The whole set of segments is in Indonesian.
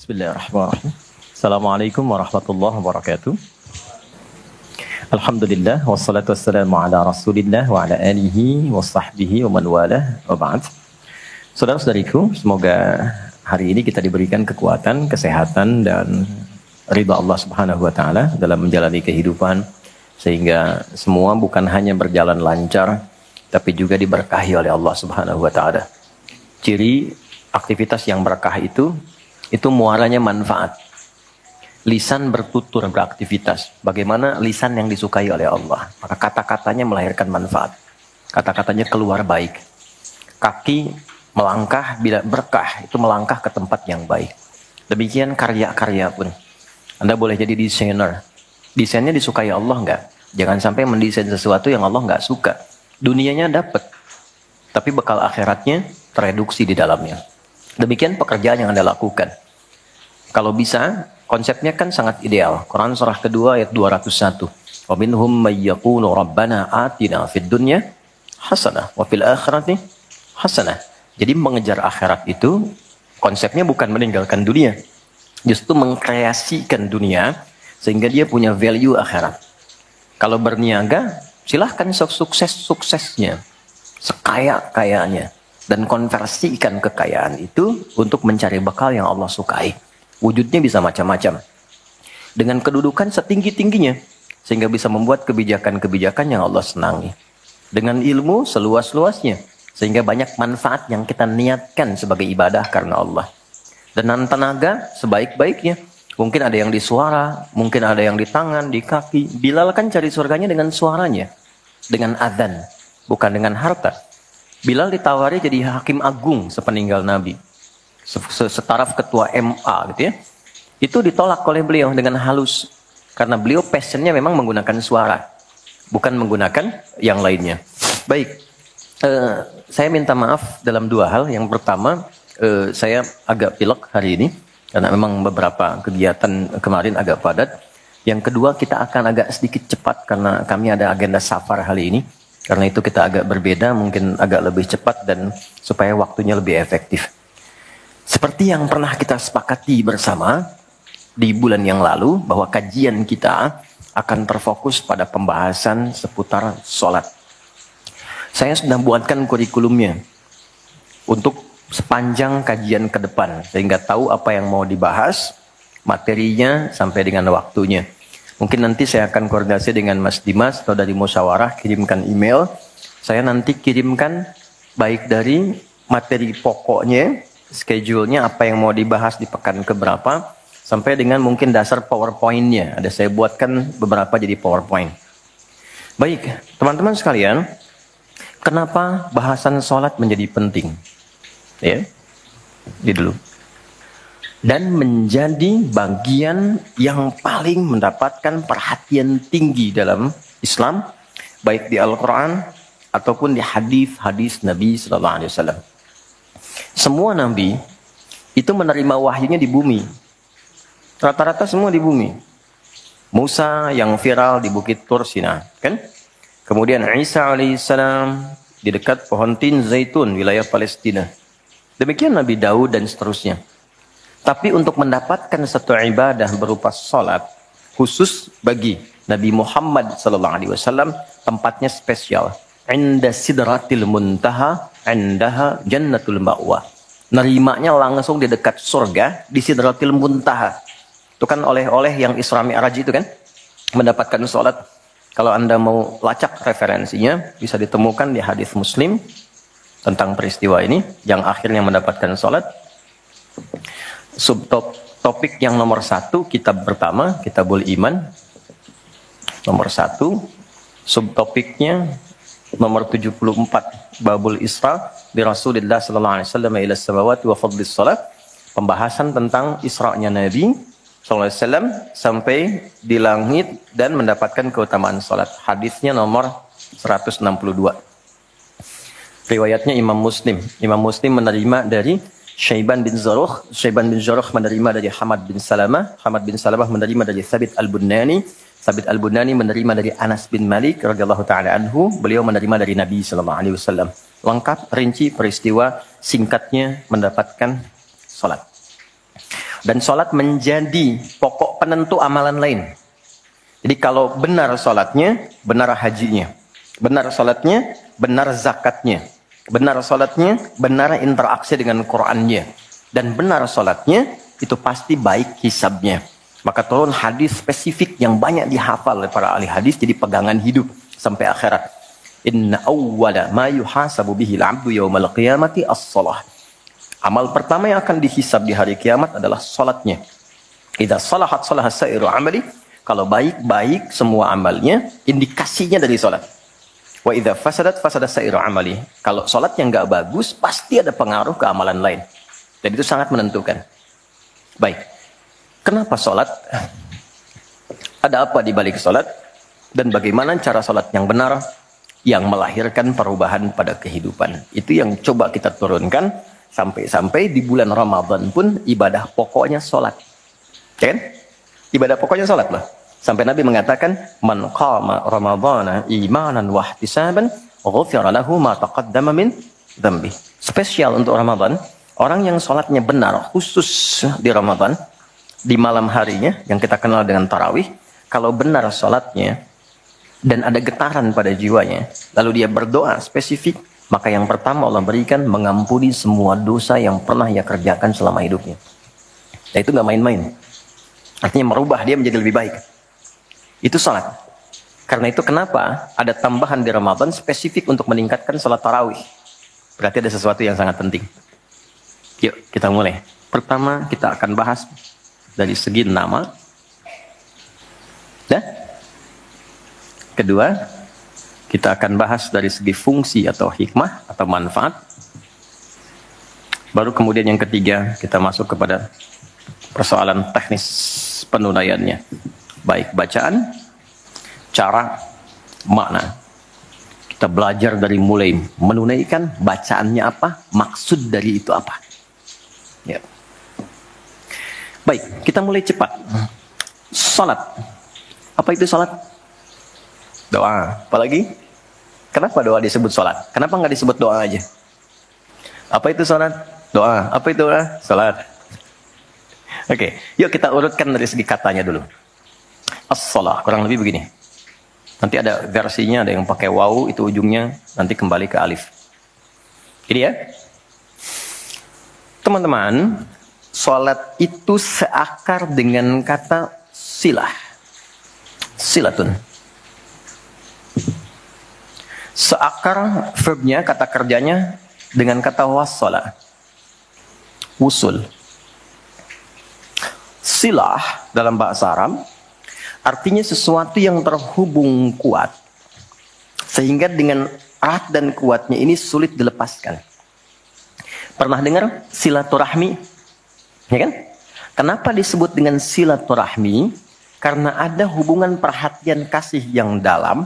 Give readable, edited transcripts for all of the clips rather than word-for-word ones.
Bismillahirrahmanirrahim. Assalamualaikum warahmatullahi wabarakatuh. Alhamdulillah wassalatu wassalamu ala Rasulillah wa ala alihi wa sahbihi wa man walah wa ba'd. Saudara-saudariku, semoga hari ini kita diberikan kekuatan, kesehatan dan ridha Allah Subhanahu wa taala dalam menjalani kehidupan sehingga semua bukan hanya berjalan lancar tapi juga diberkahi oleh Allah Subhanahu wa taala. Ciri aktivitas yang berkah itu muaranya manfaat. Lisan bertutur beraktivitas. Bagaimana lisan yang disukai oleh Allah? Maka kata-katanya melahirkan manfaat. Kata-katanya keluar baik. Kaki melangkah bila berkah, itu melangkah ke tempat yang baik. Demikian karya-karya pun. Anda boleh jadi desainer. Desainnya disukai Allah enggak? Jangan sampai mendesain sesuatu yang Allah enggak suka. Dunianya dapat, tapi bekal akhiratnya tereduksi di dalamnya. Demikian pekerjaan yang Anda lakukan. Kalau bisa, konsepnya kan sangat ideal. Quran surah kedua ayat 201. Wa minhum may yaqulu rabbana atina fid dunya hasanah wa fil akhirati hasanah. Jadi mengejar akhirat itu konsepnya bukan meninggalkan dunia. Justru mengkreasikan dunia sehingga dia punya value akhirat. Kalau berniaga, silahkan sukses-suksesnya, sekaya-kayanya. Dan konversikan kekayaan itu untuk mencari bekal yang Allah sukai. Wujudnya bisa macam-macam. Dengan kedudukan setinggi-tingginya. Sehingga bisa membuat kebijakan-kebijakan yang Allah senangi. Dengan ilmu seluas-luasnya. Sehingga banyak manfaat yang kita niatkan sebagai ibadah karena Allah. Dengan tenaga sebaik-baiknya. Mungkin ada yang di suara, mungkin ada yang di tangan, di kaki. Bilal kan cari surganya dengan suaranya. Dengan adzan, bukan dengan harta. Bilal ditawari jadi hakim agung sepeninggal Nabi. Setaraf ketua MA gitu ya. Itu ditolak oleh beliau dengan halus. Karena beliau passionnya memang menggunakan suara. Bukan menggunakan yang lainnya. Baik. Saya minta maaf dalam dua hal. Yang pertama, saya agak pilek hari ini. Karena memang beberapa kegiatan kemarin agak padat. Yang kedua, kita akan agak sedikit cepat. Karena kami ada agenda safar hari ini. Karena itu kita agak berbeda, mungkin agak lebih cepat dan supaya waktunya lebih efektif. Seperti yang pernah kita sepakati bersama di bulan yang lalu, bahwa kajian kita akan terfokus pada pembahasan seputar sholat. Saya sudah buatkan kurikulumnya untuk sepanjang kajian ke depan, sehingga tahu apa yang mau dibahas, materinya sampai dengan waktunya. Mungkin nanti saya akan koordinasi dengan Mas Dimas atau dari musyawarah, kirimkan email. Saya nanti kirimkan baik dari materi pokoknya, schedule-nya, apa yang mau dibahas di pekan keberapa, sampai dengan mungkin dasar PowerPoint-nya. Ada saya buatkan beberapa jadi PowerPoint. Baik, teman-teman sekalian, kenapa bahasan sholat menjadi penting? Ya, ini dulu. Dan menjadi bagian yang paling mendapatkan perhatian tinggi dalam Islam, baik di Al-Quran ataupun di hadis-hadis Nabi Sallallahu Alaihi Wasallam. Semua Nabi itu menerima wahyunya di bumi. Rata-rata semua di bumi. Musa yang viral di Bukit Tur Sina, kan? Kemudian Isa alaihissalam di dekat pohon tin zaitun wilayah Palestina. Demikian Nabi Daud dan seterusnya. Tapi untuk mendapatkan satu ibadah berupa salat khusus bagi Nabi Muhammad sallallahu alaihi wasallam, tempatnya spesial. Inda sidratil muntaha, indaha jannatul ma'wa. Nerimanya langsung di dekat surga di sidratil muntaha. Itu kan oleh-oleh yang Isra Mi'raj itu kan, mendapatkan salat. Kalau Anda mau lacak referensinya, bisa ditemukan di hadis Muslim tentang peristiwa ini yang akhirnya mendapatkan salat. Subtopik yang nomor 1, kitab pertama, Kitabul Iman. Nomor 1. Subtopiknya nomor 74, Babul Isra bi Rasulillah sallallahu alaihi wasallam ila samawati wa fadlis salat. Pembahasan tentang Isra'nya Nabi sallallahu alaihi wasallam sampai di langit dan mendapatkan keutamaan salat. Hadisnya nomor 162. Riwayatnya Imam Muslim. Imam Muslim menerima dari Syaiban bin Zarukh. Syaiban bin Zarukh menerima dari Hamad bin Salamah. Hamad bin Salamah menerima dari Thabit al-Bunani. Thabit al-Bunani menerima dari Anas bin Malik radhiyallahu taala anhu. Beliau menerima dari Nabi sallallahu alaihi wasallam. Lengkap rinci peristiwa singkatnya mendapatkan salat. Dan sholat menjadi pokok penentu amalan lain. Jadi kalau benar sholatnya, benar hajinya. Benar sholatnya, benar zakatnya. Benar sholatnya, benar interaksi dengan Qur'annya. Dan benar sholatnya, itu pasti baik hisabnya. Maka turun hadis spesifik yang banyak dihafal oleh para ahli hadis, jadi pegangan hidup sampai akhirat. Inna awwala ma yuhasabu bihil abdu yawmal qiyamati as-salah. Amal pertama yang akan dihisab di hari kiamat adalah salatnya. Idza salahat salaha sa'iru amali. Kalau baik-baik semua amalnya, indikasinya dari salat. Wa idza fasadat fasada sa'iru amali. Kalau salatnya enggak bagus, pasti ada pengaruh ke amalan lain. Dan itu sangat menentukan. Baik. Kenapa salat? Ada apa di balik salat? Dan bagaimana cara salat yang benar yang melahirkan perubahan pada kehidupan? Itu yang coba kita turunkan. Sampai-sampai di bulan Ramadan pun ibadah pokoknya sholat. Ya kan? Ibadah pokoknya sholat loh. Sampai Nabi mengatakan, Man qama Ramadana imanan wa ihtisaban, ghufira lahu ma taqaddama min dzambi. Spesial untuk Ramadan, orang yang sholatnya benar, khusus di Ramadan, di malam harinya, yang kita kenal dengan tarawih, kalau benar sholatnya, dan ada getaran pada jiwanya, lalu dia berdoa spesifik, maka yang pertama Allah berikan mengampuni semua dosa yang pernah ia kerjakan selama hidupnya. Dan itu nggak main-main. Artinya merubah dia menjadi lebih baik. Itu salat. Karena itu kenapa ada tambahan di Ramadan spesifik untuk meningkatkan salat tarawih. Berarti ada sesuatu yang sangat penting. Yuk kita mulai. Pertama kita akan bahas dari segi nama. Nah, kedua kita akan bahas dari segi fungsi atau hikmah atau manfaat. Baru kemudian yang ketiga kita masuk kepada persoalan teknis penunaiannya. Baik bacaan, cara, makna. Kita belajar dari mulai menunaikan bacaannya apa, maksud dari itu apa. Ya. Baik, kita mulai cepat. Salat. Apa itu salat? Doa. Apalagi? Kenapa doa disebut salat? Kenapa nggak disebut doa aja? Apa itu salat? Doa. Apa itu doa? Salat. Oke, yuk kita urutkan dari segi katanya dulu. As-salah, kurang lebih begini. Nanti ada versinya, ada yang pakai waw, itu ujungnya nanti kembali ke alif. Ini ya. Teman-teman, salat itu seakar dengan kata silah. Silatun. Seakar verbnya, kata kerjanya dengan kata wassala. Wusul. Silah dalam bahasa Arab artinya sesuatu yang terhubung kuat sehingga dengan erat dan kuatnya ini sulit dilepaskan. Pernah dengar silaturahmi? Ya kan? Kenapa disebut dengan silaturahmi? Karena ada hubungan perhatian kasih yang dalam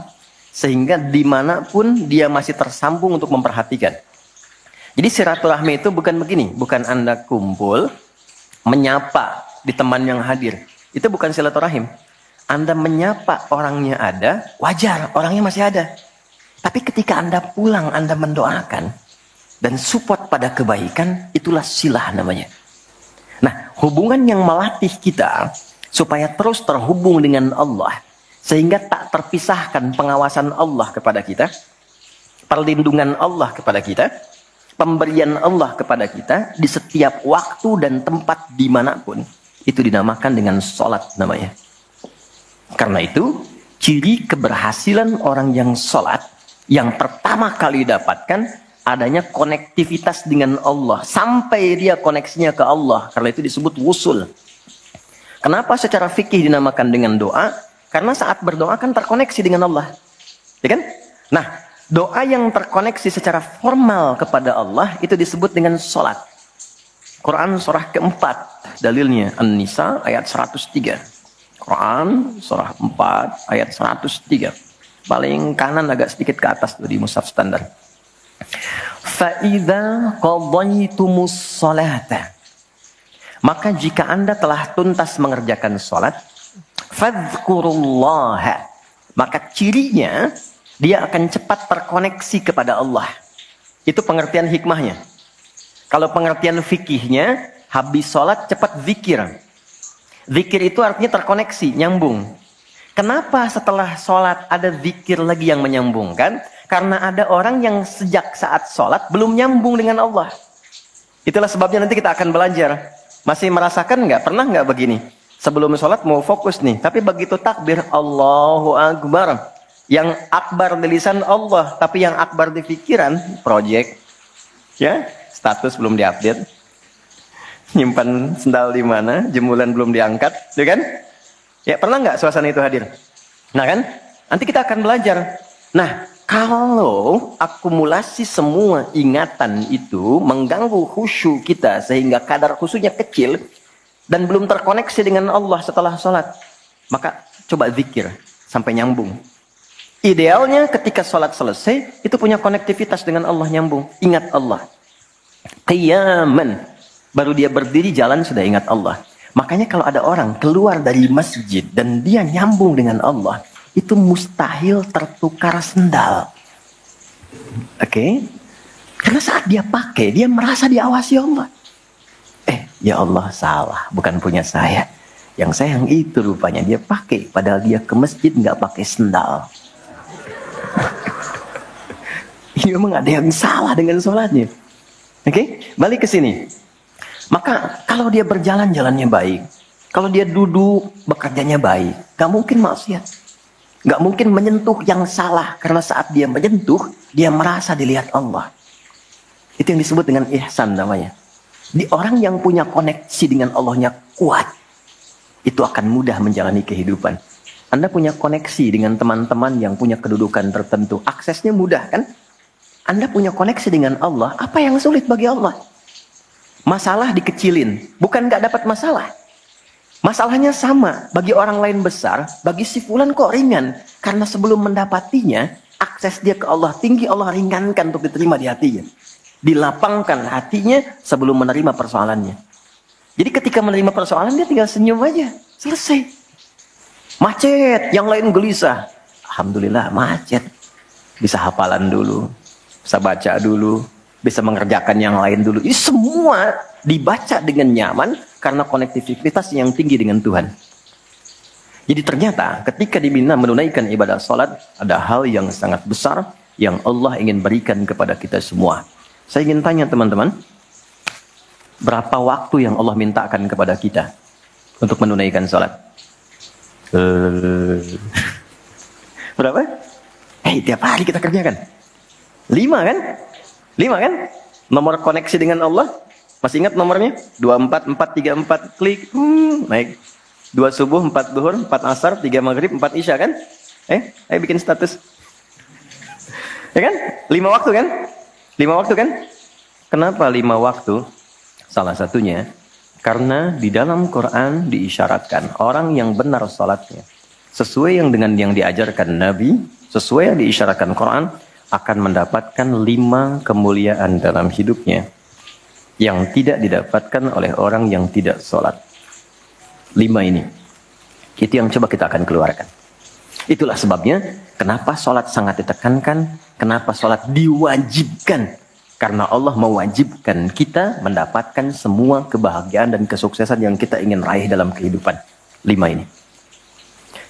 sehingga dimanapun dia masih tersambung untuk memperhatikan. Jadi silaturahmi itu bukan begini, bukan Anda kumpul menyapa di teman yang hadir. Itu bukan silaturahim. Anda menyapa orangnya ada, wajar, orangnya masih ada. Tapi ketika Anda pulang, Anda mendoakan dan support pada kebaikan, itulah silah namanya. Nah, hubungan yang melatih kita supaya terus terhubung dengan Allah, sehingga tak terpisahkan pengawasan Allah kepada kita, perlindungan Allah kepada kita, pemberian Allah kepada kita di setiap waktu dan tempat dimanapun, itu dinamakan dengan sholat namanya. Karena itu, ciri keberhasilan orang yang sholat, yang pertama kali dapatkan, adanya konektivitas dengan Allah. Sampai dia koneksinya ke Allah. Karena itu disebut wusul. Kenapa secara fikih dinamakan dengan doa? Karena saat berdoa kan terkoneksi dengan Allah. Ya kan? Nah, doa yang terkoneksi secara formal kepada Allah, itu disebut dengan sholat. Quran surah keempat, dalilnya An-Nisa ayat 103. Quran surah 4 ayat 103. Paling kanan agak sedikit ke atas tuh di mushaf standar. Fa'idza qadaytumus sholata. Maka jika Anda telah tuntas mengerjakan sholat, fadhkurullaha. Maka cirinya dia akan cepat terkoneksi kepada Allah. Itu pengertian hikmahnya. Kalau pengertian fikihnya, Habis sholat cepat zikir. Zikir itu artinya terkoneksi, nyambung. Kenapa setelah sholat ada zikir lagi yang menyambungkan? Karena ada orang yang sejak saat sholat belum nyambung dengan Allah. Itulah sebabnya nanti kita akan belajar. Masih merasakan nggak? Pernah nggak begini? Sebelum sholat mau fokus nih, tapi begitu takbir Allahu Akbar, yang akbar di lisan Allah, tapi yang akbar di pikiran, project, ya, status belum diupdate, nyimpan sendal di mana, jemuran belum diangkat, ya kan? Ya pernah nggak suasana itu hadir? Nah kan? Nanti kita akan belajar. Nah, kalau akumulasi semua ingatan itu mengganggu khusyuk kita sehingga kadar khusyuknya kecil dan belum terkoneksi dengan Allah setelah sholat, maka coba zikir sampai nyambung. Idealnya ketika sholat selesai itu punya konektivitas dengan Allah, nyambung, ingat Allah. Qiyaman, baru dia berdiri jalan sudah ingat Allah. Makanya kalau ada orang keluar dari masjid dan dia nyambung dengan Allah, itu mustahil tertukar sendal. Oke? Karena saat dia pakai, dia merasa diawasi Allah. Ya Allah, salah, bukan punya saya. Yang saya yang itu rupanya dia pakai, padahal dia ke masjid nggak pakai sendal. Ini memang ada yang salah dengan sholatnya. Oke? Balik ke sini. Maka kalau dia berjalan jalannya baik, kalau dia duduk bekerjanya baik, gak mungkin maksiat, gak mungkin menyentuh yang salah, karena saat dia menyentuh dia merasa dilihat Allah. Itu yang disebut dengan ihsan namanya. Di orang yang punya koneksi dengan Allahnya kuat, itu akan mudah menjalani kehidupan. Anda punya koneksi dengan teman-teman yang punya kedudukan tertentu, aksesnya mudah kan? Anda punya koneksi dengan Allah, apa yang sulit bagi Allah? Masalah dikecilin, bukan gak dapat masalah. Masalahnya sama, bagi orang lain besar, bagi si fulan kok ringan. Karena sebelum mendapatinya, akses dia ke Allah tinggi, Allah ringankan untuk diterima di hatinya. Dilapangkan hatinya sebelum menerima persoalannya. Jadi ketika menerima persoalan, dia tinggal senyum aja, selesai. Macet, yang lain gelisah. Alhamdulillah macet. Bisa hafalan dulu, bisa baca dulu, bisa mengerjakan yang lain dulu. Ini semua dibaca dengan nyaman karena konektivitas yang tinggi dengan Tuhan. Jadi ternyata ketika diminta menunaikan ibadah salat, ada hal yang sangat besar yang Allah ingin berikan kepada kita semua. Saya ingin tanya teman-teman, berapa waktu yang Allah mintakan kepada kita untuk menunaikan salat? Berapa? Tiap hari kita kerjakan. 5 kan? 5 kan? Nomor koneksi dengan Allah. Masih ingat nomornya? 24434 klik. Naik. 2 subuh, 4 duhur, 4 asar, 3 maghrib, 4 isya kan? Ayo bikin status. Ya kan? 5 waktu kan? 5 waktu kan? Kenapa 5 waktu? Salah satunya, karena di dalam Quran diisyaratkan orang yang benar salatnya, sesuai yang dengan yang diajarkan Nabi, sesuai yang diisyaratkan Quran, akan mendapatkan 5 kemuliaan dalam hidupnya yang tidak didapatkan oleh orang yang tidak sholat. 5 ini. Itu yang coba kita akan keluarkan. Itulah sebabnya kenapa sholat sangat ditekankan, kenapa sholat diwajibkan. Karena Allah mewajibkan kita mendapatkan semua kebahagiaan dan kesuksesan yang kita ingin raih dalam kehidupan. 5 ini.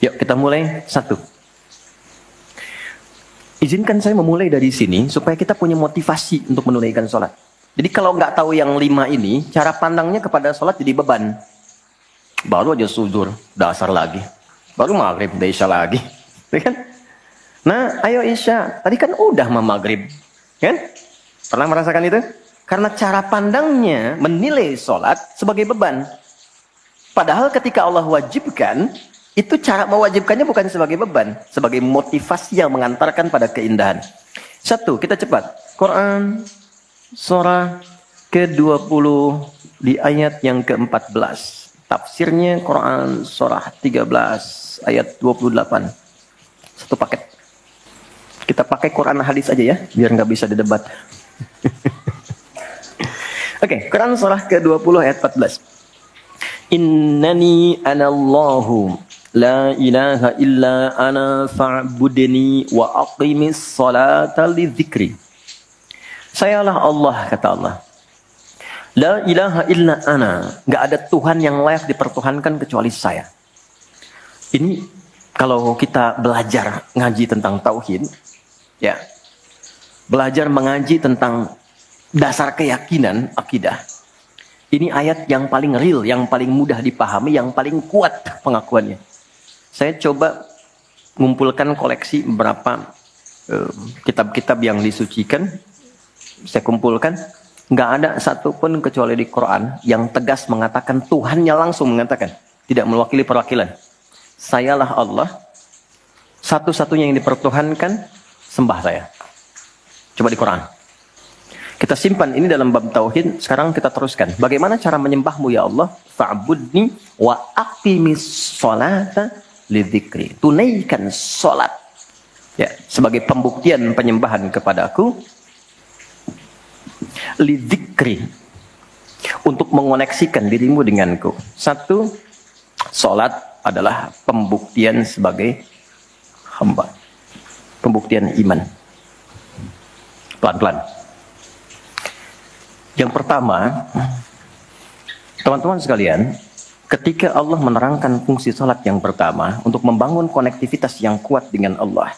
Yuk kita mulai. 1. Izinkan saya memulai dari sini supaya kita punya motivasi untuk menunaikan sholat. Jadi kalau nggak tahu yang 5 ini, cara pandangnya kepada sholat jadi beban. Baru aja zuhur, dasar lagi. Baru maghrib, udah isya lagi. Kan? Nah, ayo isya. Tadi kan udah maghrib. Kan? Pernah merasakan itu? Karena cara pandangnya menilai sholat sebagai beban. Padahal ketika Allah wajibkan, itu cara mewajibkannya bukan sebagai beban, sebagai motivasi yang mengantarkan pada keindahan. 1, kita cepat. Quran surah ke-20 di ayat yang ke-14. Tafsirnya Quran surah 13 ayat 28. 1 paket. Kita pakai Quran hadis aja ya, biar nggak bisa didebat. Oke, Quran surah ke-20 ayat 14. Innani anallahu la ilaha illa ana fa'budni wa aqimis salata li dzikri. Sayalah Allah, kata Allah. La ilaha illa ana. Nggak ada Tuhan yang layak dipertuhankan kecuali saya. Ini kalau kita belajar ngaji tentang tauhid, ya, belajar mengaji tentang dasar keyakinan akidah. Ini ayat yang paling real, yang paling mudah dipahami, yang paling kuat pengakuannya. Saya coba mengumpulkan koleksi beberapa kitab-kitab yang disucikan. Saya kumpulkan. Nggak ada satupun kecuali di Quran yang tegas mengatakan, Tuhannya langsung mengatakan, tidak mewakili perwakilan. Sayalah Allah, satu-satunya yang dipertuhankan, sembah saya. Coba di Quran. Kita simpan ini dalam bab tauhid. Sekarang kita teruskan. Bagaimana cara menyembahmu ya Allah? Fa'budni wa aqimis sholata lidzikri. Tunaikan sholat. Ya, sebagai pembuktian penyembahan kepadaku. Lidzikri. Untuk mengoneksikan dirimu denganku. Satu, sholat adalah pembuktian sebagai hamba. Pembuktian iman. Pelan-pelan. Yang pertama, teman-teman sekalian, ketika Allah menerangkan fungsi salat yang pertama untuk membangun konektivitas yang kuat dengan Allah,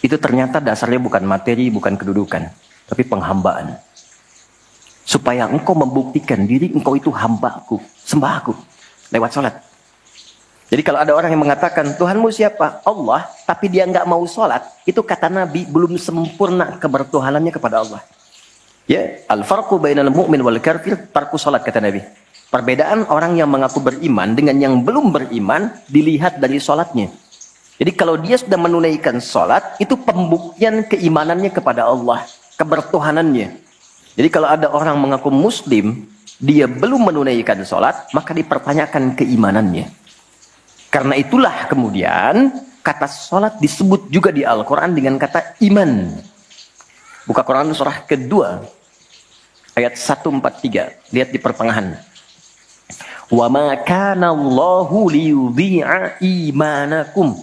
itu ternyata dasarnya bukan materi, bukan kedudukan, tapi penghambaan. Supaya engkau membuktikan diri engkau itu hambaku, sembahku, lewat salat. Jadi kalau ada orang yang mengatakan, Tuhanmu siapa? Allah, tapi dia nggak mau sholat, itu kata Nabi, belum sempurna kebertuhanannya kepada Allah. Ya, al-farqu bainal mu'min wal kafir, tarku sholat, kata Nabi. Perbedaan orang yang mengaku beriman dengan yang belum beriman, dilihat dari sholatnya. Jadi kalau dia sudah menunaikan sholat, itu pembuktian keimanannya kepada Allah, kebertuhanannya. Jadi kalau ada orang mengaku muslim, dia belum menunaikan sholat, maka dipertanyakan keimanannya. Karena itulah kemudian kata sholat disebut juga di Al-Quran dengan kata iman. Buka Quran surah kedua ayat 143. Lihat di pertengahan. Wa ma kana Allahu liyudhi'a imanakum.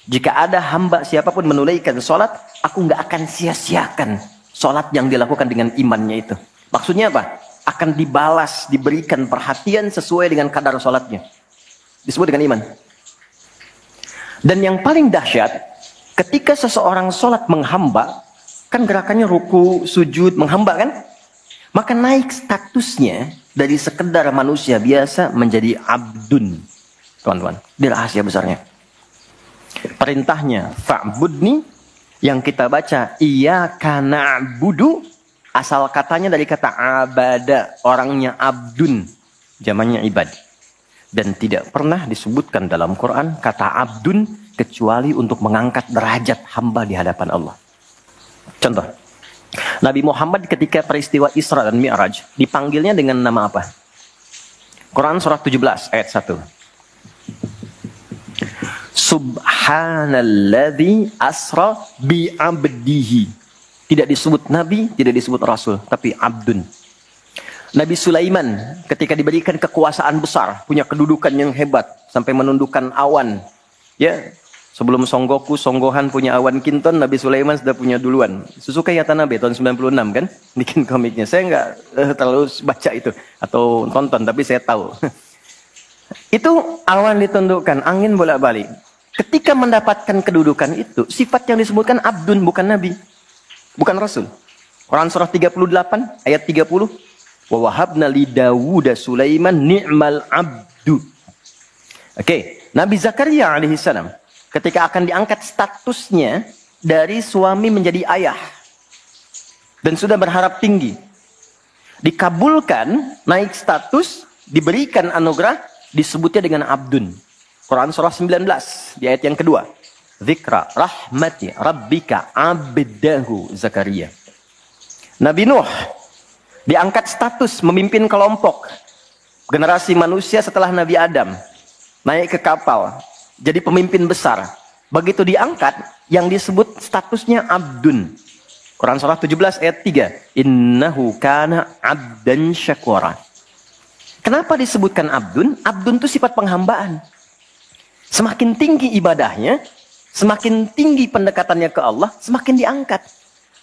Jika ada hamba siapapun menunaikan sholat, aku nggak akan sia-siakan sholat yang dilakukan dengan imannya itu. Maksudnya apa? Akan dibalas, diberikan perhatian sesuai dengan kadar sholatnya. Disebut dengan iman. Dan yang paling dahsyat, ketika seseorang sholat menghamba, kan gerakannya ruku, sujud, menghamba kan? Maka naik statusnya dari sekedar manusia biasa menjadi abdun. Teman-teman, ini rahasia besarnya. Perintahnya, fa'budni, yang kita baca, iyyaka na'budu, asal katanya dari kata abada, orangnya abdun, zamannya ibad. Dan tidak pernah disebutkan dalam Quran kata abdun kecuali untuk mengangkat derajat hamba di hadapan Allah. Contoh, Nabi Muhammad ketika peristiwa Isra dan Mi'raj dipanggilnya dengan nama apa? Quran surah 17 ayat 1. Subhanalladzi asra bi'abdihi. Tidak disebut nabi, tidak disebut rasul, tapi abdun. Nabi Sulaiman ketika diberikan kekuasaan besar, punya kedudukan yang hebat sampai menundukkan awan. Ya, sebelum Songgoku, Songgohan punya awan kinton, Nabi Sulaiman sudah punya duluan. Suzuka Yatanabe tahun 96 kan, bikin komiknya. Saya nggak terlalu baca itu atau tonton, tapi saya tahu. Itu awan ditundukkan, angin bolak-balik. Ketika mendapatkan kedudukan itu, sifat yang disebutkan abdun, bukan nabi, bukan rasul. Quran surah 38 ayat 30. Wa wahabna li Dawuda Sulaiman ni'mal abdu. Oke, Nabi Zakaria alaihissalam ketika akan diangkat statusnya dari suami menjadi ayah dan sudah berharap tinggi, dikabulkan, naik status, diberikan anugerah, disebutnya dengan abdun. Quran surah 19 di ayat yang kedua. Dzikra rahmati rabbika abdahu Zakaria. Nabi Nuh diangkat status memimpin kelompok generasi manusia setelah Nabi Adam, naik ke kapal jadi pemimpin besar. Begitu diangkat, yang disebut statusnya abdun. Quran surah 17 ayat 3. Innahu kana abdan syakura. Kenapa disebutkan abdun? Abdun itu sifat penghambaan. Semakin tinggi ibadahnya, semakin tinggi pendekatannya ke Allah, semakin diangkat.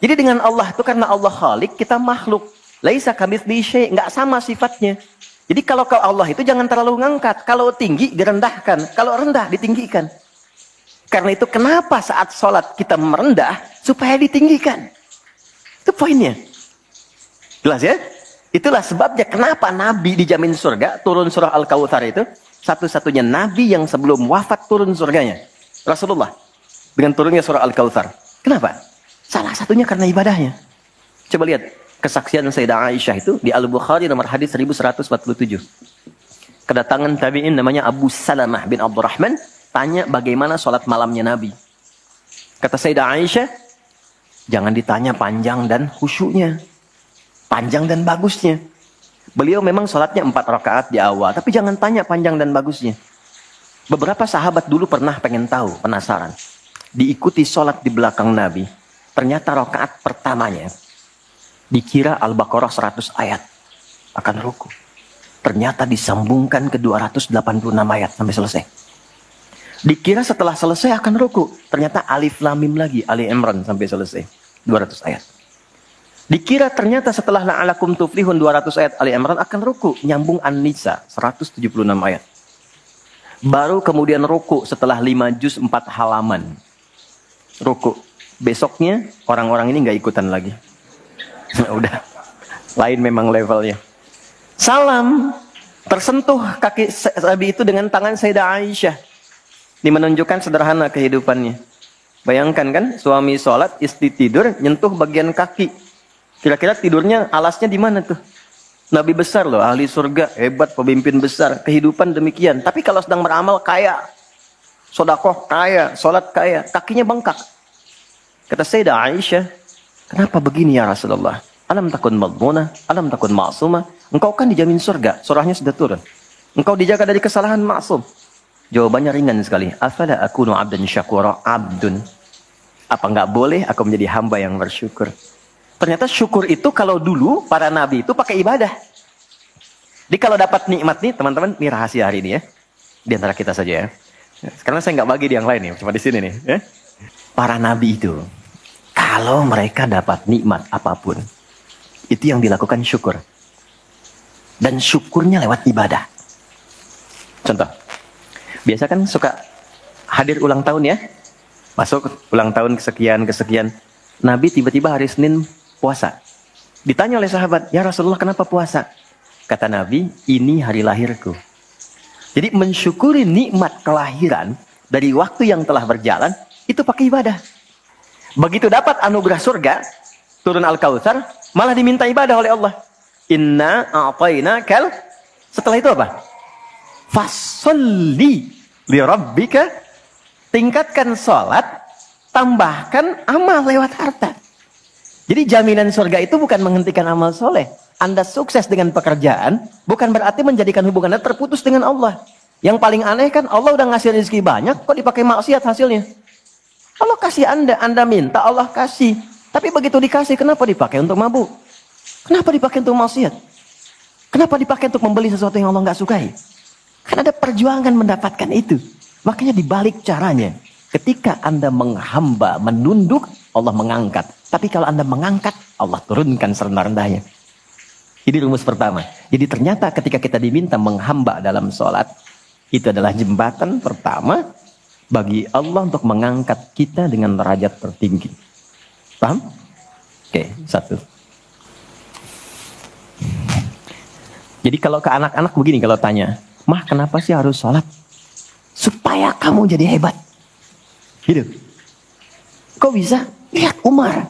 Jadi dengan Allah itu karena Allah Khalik, kita makhluk. Laisa kamitslihi syai', enggak sama sifatnya. Jadi kalau ke Allah itu jangan terlalu ngangkat. Kalau tinggi direndahkan, kalau rendah ditinggikan. Karena itu kenapa saat sholat kita merendah supaya ditinggikan. Itu poinnya. Jelas ya? Itulah sebabnya kenapa Nabi dijamin surga, turun surah Al-Kautsar itu, satu-satunya Nabi yang sebelum wafat turun surganya. Rasulullah. Dengan turunnya surah Al-Kautsar. Kenapa? Salah satunya karena ibadahnya. Coba lihat kesaksian Sayyidah Aisyah itu di Al-Bukhari nomor hadis 1147. Kedatangan tabi'in namanya Abu Salamah bin Abdurrahman, tanya bagaimana sholat malamnya Nabi. Kata Sayyidah Aisyah, jangan ditanya panjang dan khusyuknya. Panjang dan bagusnya. Beliau memang sholatnya 4 rakaat di awal, tapi jangan tanya panjang dan bagusnya. Beberapa sahabat dulu pernah pengen tahu, penasaran. Diikuti sholat di belakang Nabi. Ternyata rakaat pertamanya dikira Al-Baqarah 100 ayat akan ruku. Ternyata disambungkan ke 286 ayat sampai selesai. Dikira setelah selesai akan ruku. Ternyata Alif Lam Mim lagi, Ali Imran sampai selesai. 200 ayat. Dikira ternyata setelah la'alakum tuflihun 200 ayat Ali Imran akan ruku. Nyambung An-Nisa 176 ayat. Baru kemudian ruku setelah 5 juz 4 halaman. Ruku. Besoknya orang-orang ini nggak ikutan lagi. Udah. Lain memang levelnya. Salam. Tersentuh kaki Nabi itu dengan tangan Sayyidah Aisyah. Ini menunjukkan sederhana kehidupannya. Bayangkan kan, suami sholat, istri tidur, nyentuh bagian kaki. Kira-kira tidurnya alasnya di mana tuh? Nabi besar loh, ahli surga, hebat, pemimpin besar, kehidupan demikian. Tapi kalau sedang beramal kaya, sodakoh kaya, sholat kaya, kakinya bengkak. Kata Sayyidah Aisyah, kenapa begini ya Rasulullah? Alam takun madmunah, alam takun ma'sumah. Engkau kan dijamin surga, surahnya sudah turun. Engkau dijaga dari kesalahan maksum. Jawabannya ringan sekali. Afala akunu abdan syakura, abdun. Apa enggak boleh aku menjadi hamba yang bersyukur? Ternyata syukur itu kalau dulu para nabi itu pakai ibadah. Jadi kalau dapat nikmat nih teman-teman, ini rahasia hari ini ya. Di antara kita saja ya. Karena saya nggak bagi di yang lain nih, cuma di sini nih. Ya. Para nabi itu, kalau mereka dapat nikmat apapun, itu yang dilakukan syukur. Dan syukurnya lewat ibadah. Contoh, biasa kan suka hadir ulang tahun ya. Masuk ulang tahun kesekian. Nabi tiba-tiba hari Senin puasa. Ditanya oleh sahabat, ya Rasulullah kenapa puasa? Kata Nabi, ini hari lahirku. Jadi mensyukuri nikmat kelahiran dari waktu yang telah berjalan, itu pakai ibadah. Begitu dapat anugerah surga, turun Al-Kautsar, malah diminta ibadah oleh Allah. Inna a'tainakal. Setelah itu apa? Fasolli li rabbika. Tingkatkan sholat, tambahkan amal lewat harta. Jadi jaminan surga itu bukan menghentikan amal soleh. Anda sukses dengan pekerjaan, bukan berarti menjadikan hubungan Anda terputus dengan Allah. Yang paling aneh kan, Allah udah ngasih rezeki banyak, kok dipakai maksiat hasilnya? Allah kasih Anda minta, Allah kasih. Tapi begitu dikasih, kenapa dipakai untuk mabuk? Kenapa dipakai untuk maksiat? Kenapa dipakai untuk membeli sesuatu yang Allah nggak sukai? Kan ada perjuangan mendapatkan itu. Makanya dibalik caranya. Ketika Anda menghamba, menunduk, Allah mengangkat. Tapi kalau Anda mengangkat, Allah turunkan serendah-rendahnya. Ini rumus pertama. Jadi ternyata ketika kita diminta menghamba dalam sholat, itu adalah jembatan pertama bagi Allah untuk mengangkat kita dengan derajat tertinggi. Paham? Oke, satu. Jadi kalau ke anak-anak begini kalau tanya, Mah kenapa sih harus sholat? Supaya kamu jadi hebat. Gitu. Kok bisa? Lihat Umar.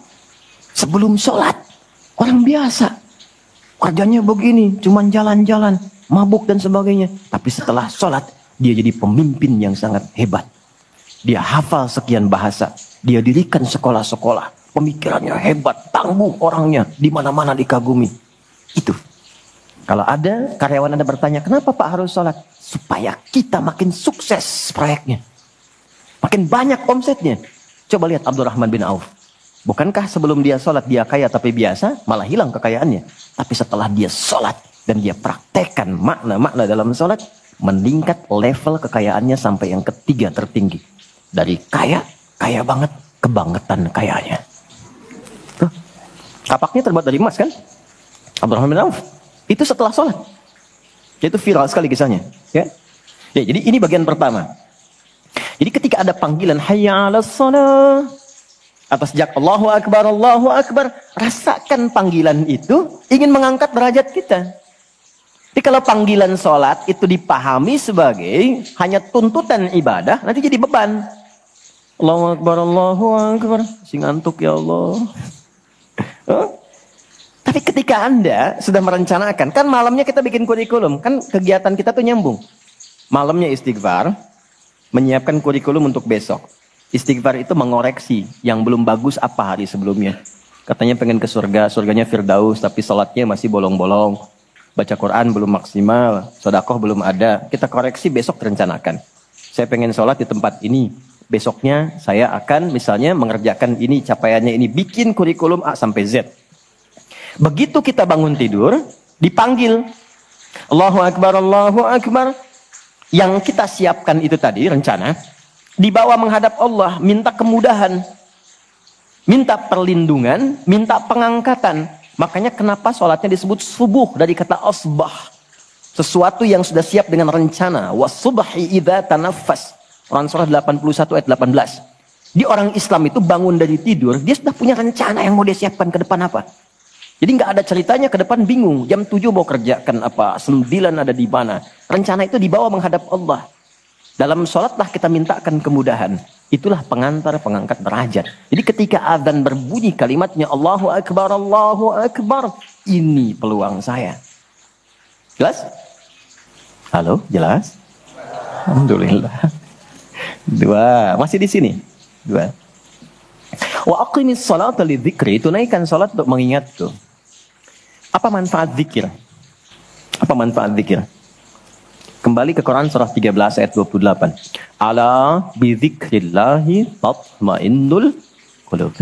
Sebelum sholat. Orang biasa. Kerjanya begini. Cuman jalan-jalan. Mabuk dan sebagainya. Tapi setelah sholat. Dia jadi pemimpin yang sangat hebat. Dia hafal sekian bahasa. Dia dirikan sekolah-sekolah. Pemikirannya hebat. Tangguh orangnya. Di mana-mana dikagumi. Itu. Kalau ada karyawan Anda bertanya, kenapa Pak harus sholat? Supaya kita makin sukses proyeknya. Makin banyak omsetnya. Coba lihat Abdurrahman bin Auf. Bukankah sebelum dia sholat dia kaya tapi biasa, malah hilang kekayaannya. Tapi setelah dia sholat dan dia praktekkan makna-makna dalam sholat, meningkat level kekayaannya sampai yang ketiga tertinggi. Dari kaya banget, kebangetan kayanya. Tuh, kapaknya terbuat dari emas kan? Abdurrahman bin Auf. Itu setelah sholat. Itu viral sekali kisahnya. Ya, jadi ini bagian pertama. Jadi ketika ada panggilan hayya 'alas shalah, atas jak Allahu Akbar, rasakan panggilan itu ingin mengangkat derajat kita. Jadi kalau panggilan sholat itu dipahami sebagai hanya tuntutan ibadah, nanti jadi beban. Allahu Akbar, sing ngantuk ya Allah. Tapi ketika Anda sudah merencanakan, kan malamnya kita bikin kurikulum, kan kegiatan kita tuh nyambung. Malamnya istighfar, menyiapkan kurikulum untuk besok. Istighfar itu mengoreksi yang belum bagus apa hari sebelumnya. Katanya pengen ke surga, surganya Firdaus, tapi sholatnya masih bolong-bolong. Baca Quran belum maksimal, sedekah belum ada. Kita koreksi besok rencanakan. Saya pengen sholat di tempat ini. Besoknya saya akan misalnya mengerjakan ini, capaiannya ini. Bikin kurikulum A sampai Z. Begitu kita bangun tidur, dipanggil. Allahu Akbar, Allahu Akbar. Yang kita siapkan itu tadi, rencana. Dibawa menghadap Allah, minta kemudahan. Minta perlindungan, minta pengangkatan. Makanya kenapa sholatnya disebut subuh dari kata asbah. Sesuatu yang sudah siap dengan rencana. Wasubhi idza tanaffas. Quran surah 81 ayat 18. Di orang Islam itu bangun dari tidur, dia sudah punya rencana yang mau dia siapkan ke depan apa. Jadi nggak ada ceritanya ke depan bingung. Jam 7 mau kerjakan apa, 9 ada di mana. Rencana itu dibawa menghadap Allah. Dalam sholatlah kita mintakan kemudahan. Itulah pengantar pengangkat derajat. Jadi ketika azan berbunyi kalimatnya Allahu Akbar, Allahu Akbar. Ini peluang saya. Jelas? Halo, jelas? Alhamdulillah. 2, masih di sini. 2. Wa aqimis salata lidzikri, tunaikan salat untuk mengingatku. Apa manfaat zikir? Apa manfaat zikir? Kembali ke Quran surah 13 ayat 28. Ala bidzikrillahi tatmainnul qulub.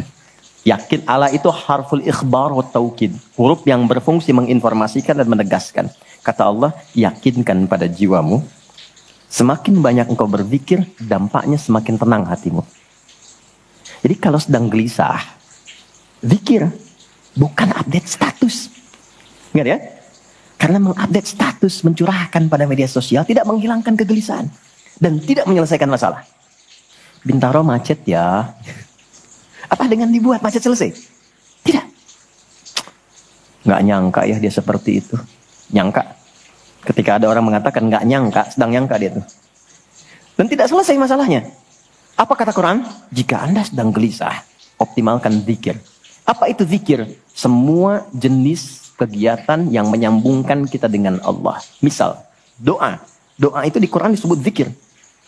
Yakin, ala itu harful ikhbar wa taukid. Huruf yang berfungsi menginformasikan dan menegaskan. Kata Allah, yakinkan pada jiwamu. Semakin banyak engkau berzikir, dampaknya semakin tenang hatimu. Jadi kalau sedang gelisah, zikir, bukan update status. Ingat ya? Karena mengupdate status, mencurahkan pada media sosial, tidak menghilangkan kegelisahan. Dan tidak menyelesaikan masalah. Bintaro macet ya. Apa dengan dibuat macet selesai? Tidak. Nggak nyangka ya dia seperti itu. Nyangka. Ketika ada orang mengatakan nggak nyangka, sedang nyangka dia tuh. Dan tidak selesai masalahnya. Apa kata Quran? Jika Anda sedang gelisah, optimalkan zikir. Apa itu zikir? Semua jenis kegiatan yang menyambungkan kita dengan Allah. Misal, doa. Doa itu di Quran disebut zikir.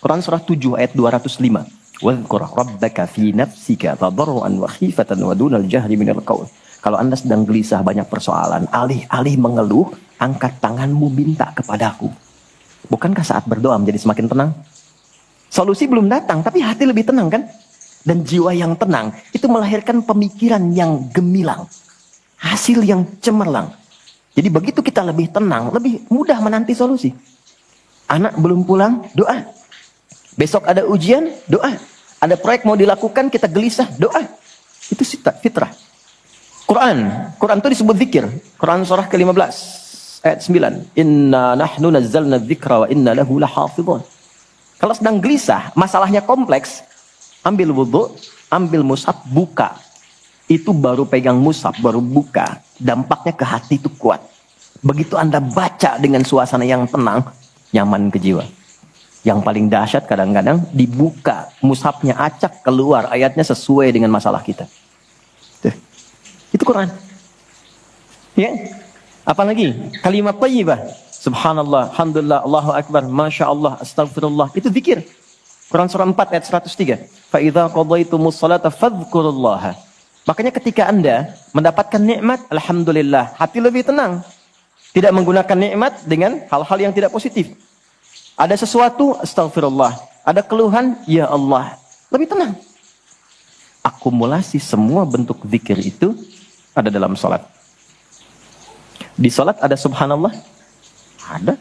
Quran surah 7 ayat 205. Wadhkur rabbaka fi nafsika tadarruan wa khifatan wa dunal jahri minal qaul. Kalau Anda sedang gelisah banyak persoalan, alih-alih mengeluh, angkat tanganmu minta kepadaku. Bukankah saat berdoa menjadi semakin tenang? Solusi belum datang, tapi hati lebih tenang kan? Dan jiwa yang tenang itu melahirkan pemikiran yang gemilang. Hasil yang cemerlang. Jadi begitu kita lebih tenang, lebih mudah menanti solusi. Anak belum pulang, doa. Besok ada ujian, doa. Ada proyek mau dilakukan, kita gelisah, doa. Itu fitrah. Quran itu disebut zikir. Quran surah ke-15 ayat 9. Inna nahnu nazzalna dzikra wa inna lahu lahafidhun. Kalau sedang gelisah, masalahnya kompleks, ambil wudhu, ambil mushaf, buka. Itu baru pegang mushaf, baru buka. Dampaknya ke hati itu kuat. Begitu Anda baca dengan suasana yang tenang, nyaman ke jiwa. Yang paling dahsyat kadang-kadang dibuka mushafnya, acak keluar ayatnya sesuai dengan masalah kita. Tuh. Itu Quran. Ya. Apalagi kalimat thayyibah. Subhanallah, alhamdulillah, Allahu akbar, masya Allah, astagfirullah. Itu zikir. Quran surah 4 ayat 103. Fa idza qadaytumus salata fadhkurullaha. Makanya ketika Anda mendapatkan nikmat, alhamdulillah, hati lebih tenang. Tidak menggunakan nikmat dengan hal-hal yang tidak positif. Ada sesuatu, astagfirullah. Ada keluhan, ya Allah. Lebih tenang. Akumulasi semua bentuk zikir itu ada dalam salat. Di salat ada subhanallah? Ada.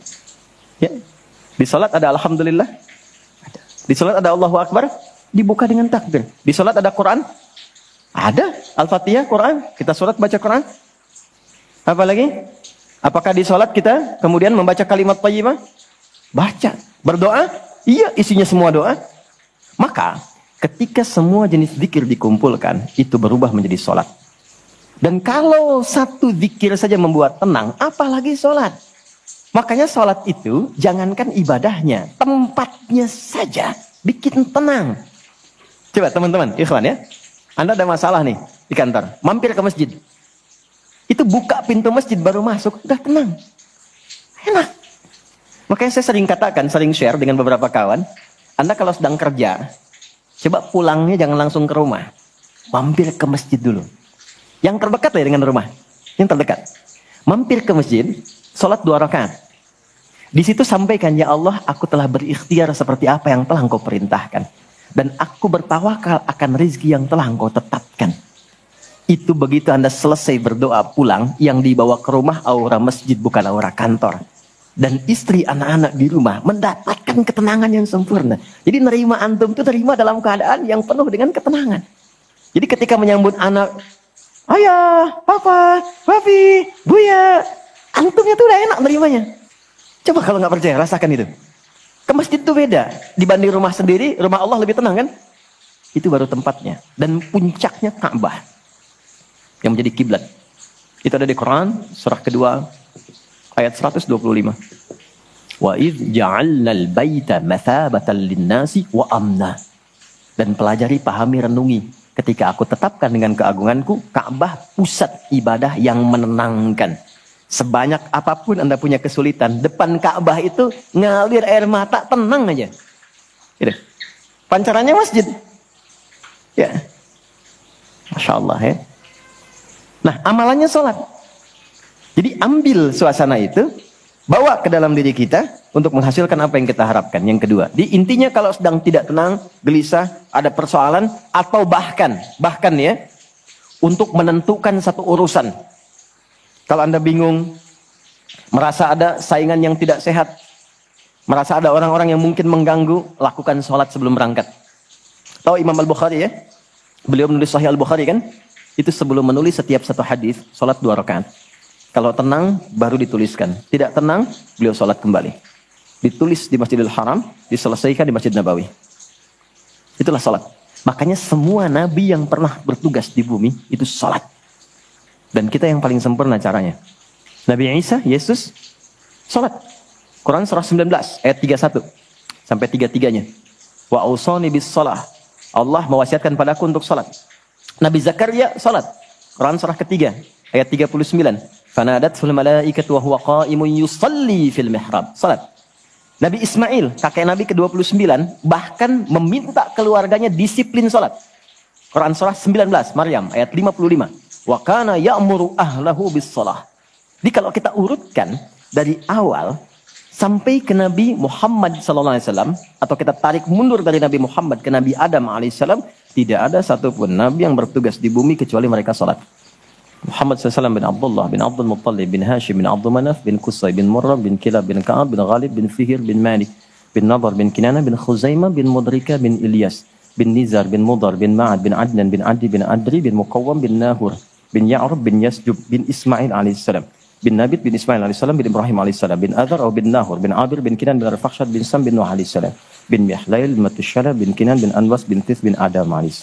Ya. Di salat ada alhamdulillah? Ada. Di salat ada Allahu Akbar? Dibuka dengan takbir. Di salat ada Quran? Ada. Al-Fatihah, Quran. Kita salat baca Quran. Apalagi? Apakah di sholat kita kemudian membaca kalimat thayyibah? Baca. Berdoa? Iya, isinya semua doa. Maka ketika semua jenis zikir dikumpulkan, itu berubah menjadi sholat. Dan kalau satu zikir saja membuat tenang, apalagi sholat. Makanya sholat itu jangankan ibadahnya, tempatnya saja bikin tenang. Coba teman-teman, ikhwan ya. Anda ada masalah nih di kantor, mampir ke masjid. Itu buka pintu masjid baru masuk, udah tenang. Enak. Makanya saya sering katakan, sering share dengan beberapa kawan, Anda kalau sedang kerja, coba pulangnya jangan langsung ke rumah. Mampir ke masjid dulu. Yang terdekat ya dengan rumah. Yang terdekat. Mampir ke masjid, sholat 2 rakaat. Di situ sampaikan, ya Allah, aku telah berikhtiar seperti apa yang telah Engkau perintahkan. Dan aku bertawakal akan rezeki yang telah Engkau tetapkan. Itu begitu Anda selesai berdoa pulang, yang dibawa ke rumah aura masjid bukan aura kantor. Dan istri anak-anak di rumah mendapatkan ketenangan yang sempurna. Jadi nerima antum itu terima dalam keadaan yang penuh dengan ketenangan. Jadi ketika menyambut anak, ayah, papa, papi, buya, antumnya tuh udah enak nerimanya. Coba kalau nggak percaya, rasakan itu. Ke masjid itu beda. Dibanding rumah sendiri, rumah Allah lebih tenang kan? Itu baru tempatnya. Dan puncaknya Ka'bah. Yang menjadi kiblat. Itu ada di Quran, surah kedua, ayat 125. Wa idh ja'alnal baita mathabatan linnasi wa amna. Dan pelajari, pahami, renungi. Ketika aku tetapkan dengan keagunganku, Ka'bah pusat ibadah yang menenangkan. Sebanyak apapun Anda punya kesulitan, depan Ka'bah itu ngalir air mata, tenang aja. Gitu. Pancarannya masjid. Ya. Masya Allah ya. Nah, amalannya sholat. Jadi ambil suasana itu, bawa ke dalam diri kita untuk menghasilkan apa yang kita harapkan. Yang kedua, intinya kalau sedang tidak tenang, gelisah, ada persoalan, atau bahkan ya, untuk menentukan satu urusan. Kalau Anda bingung, merasa ada saingan yang tidak sehat, merasa ada orang-orang yang mungkin mengganggu, lakukan sholat sebelum berangkat. Tahu Imam Al-Bukhari ya? Beliau menulis Sahih Al-Bukhari kan? Itu sebelum menulis setiap satu hadis, sholat 2 rakaat. Kalau tenang, baru dituliskan. Tidak tenang, beliau sholat kembali. Ditulis di Masjidil Haram, diselesaikan di Masjid Nabawi. Itulah sholat. Makanya semua nabi yang pernah bertugas di bumi, itu sholat. Dan kita yang paling sempurna caranya. Nabi Isa, Yesus, sholat. Quran surah 19, ayat 31. Sampai 33-nya. Wa ausani bis sholah. Allah mewasiatkan padaku untuk sholat. Nabi Zakaria salat. Quran surah ketiga ayat 39. Fanadatul malaikatu wa huwa qa'imun yusalli fil mihrab. Salat. Nabi Ismail, kakek Nabi ke-29, bahkan meminta keluarganya disiplin salat. Quran surah 19, Maryam ayat 55. Wa kana ya'muru ahlahu bis shalah. Jadi kalau kita urutkan dari awal sampai ke Nabi Muhammad SAW, atau kita tarik mundur dari Nabi Muhammad ke Nabi Adam AS, tidak ada satupun Nabi yang bertugas di bumi kecuali mereka salat. Muhammad SAW bin Abdullah, bin Abdul Muttalib, bin Hashim, bin Abdul Manaf, bin Qusay, bin Murrah, bin Kilab, bin Ka'ab, bin Ghalib, bin Fihir, bin Malik, bin Nadar, bin Kinana, bin Khuzaimah, bin Mudrika, bin Ilyas, bin Nizar, bin Mudar, bin Ma'ad, bin Adnan, bin Adi, bin Adri, bin Muqawwam, bin Nahur, bin Ya'rub, bin Yasjub, bin Ismail AS, bin Nabit, bin Ismail AS, bin Ibrahim AS, bin Adar, bin Nahur, bin Abir, bin Kinan, bin Arfakhshad, bin Sam, bin Nuh AS, bin Mihlail, bin Matushala, bin Kinan, bin Anwas, bin Tis, bin Adam AS.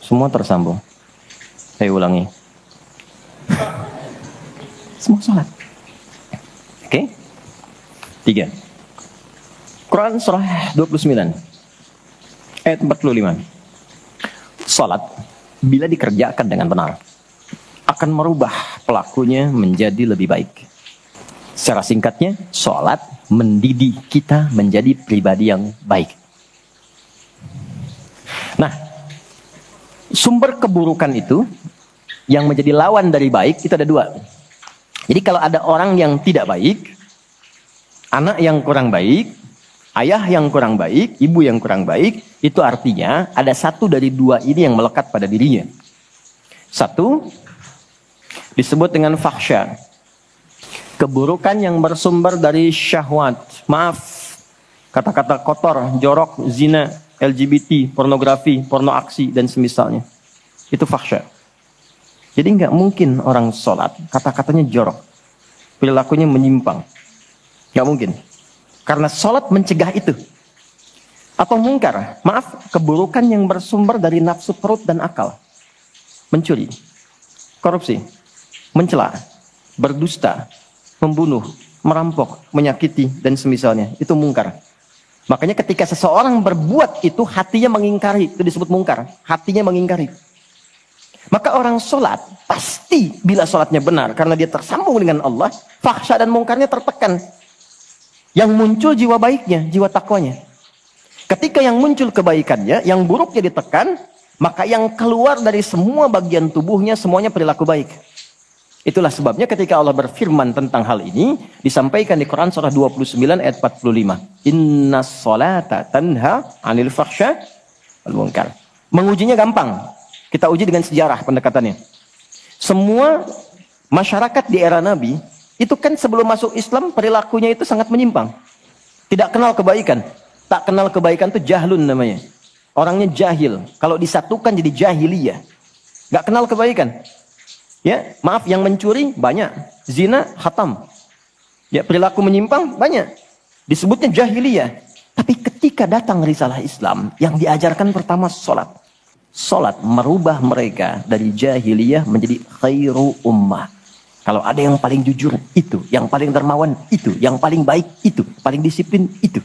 Semua tersambung. Saya ulangi. Semua salat. Oke? 3. Quran surah 29 ayat 45. Salat bila dikerjakan dengan benar akan merubah pelakunya menjadi lebih baik. Secara singkatnya, salat mendidik kita menjadi pribadi yang baik. Nah, sumber keburukan itu yang menjadi lawan dari baik itu ada 2. Jadi kalau ada orang yang tidak baik, anak yang kurang baik, ayah yang kurang baik, ibu yang kurang baik, itu artinya ada satu dari 2 ini yang melekat pada dirinya. Satu, disebut dengan fahsya. Keburukan yang bersumber dari syahwat. Maaf, kata-kata kotor, jorok, zina, LGBT, pornografi, porno aksi, dan semisalnya. Itu fahsya. Jadi nggak mungkin orang sholat, kata-katanya jorok. Perilakunya menyimpang. Nggak mungkin. Karena sholat mencegah itu. Atau mungkar, maaf, keburukan yang bersumber dari nafsu perut dan akal. Mencuri, korupsi, mencela, berdusta, membunuh, merampok, menyakiti, dan semisalnya. Itu mungkar. Makanya ketika seseorang berbuat itu, hatinya mengingkari. Itu disebut mungkar. Hatinya mengingkari. Maka orang sholat, pasti bila sholatnya benar, karena dia tersambung dengan Allah, fahsya dan mungkarnya tertekan. Yang muncul jiwa baiknya, jiwa takwanya. Ketika yang muncul kebaikannya, yang buruknya ditekan, maka yang keluar dari semua bagian tubuhnya, semuanya perilaku baik. Itulah sebabnya ketika Allah berfirman tentang hal ini, disampaikan di Quran surah 29 ayat 45. Inna sholata tanha anil fahsya wal munkar. Mengujinya gampang. Kita uji dengan sejarah pendekatannya. Semua masyarakat di era Nabi, itu kan sebelum masuk Islam, perilakunya itu sangat menyimpang. Tidak kenal kebaikan. Tak kenal kebaikan itu jahlun namanya. Orangnya jahil. Kalau disatukan jadi jahiliyah. Gak kenal kebaikan. Ya, maaf, yang mencuri banyak. Zina, khatam. Ya, perilaku menyimpang banyak. Disebutnya jahiliyah. Tapi ketika datang risalah Islam, yang diajarkan pertama sholat. Sholat merubah mereka dari jahiliyah menjadi khairu ummah. Kalau ada yang paling jujur, itu. Yang paling dermawan, itu. Yang paling baik, itu. Paling disiplin, itu.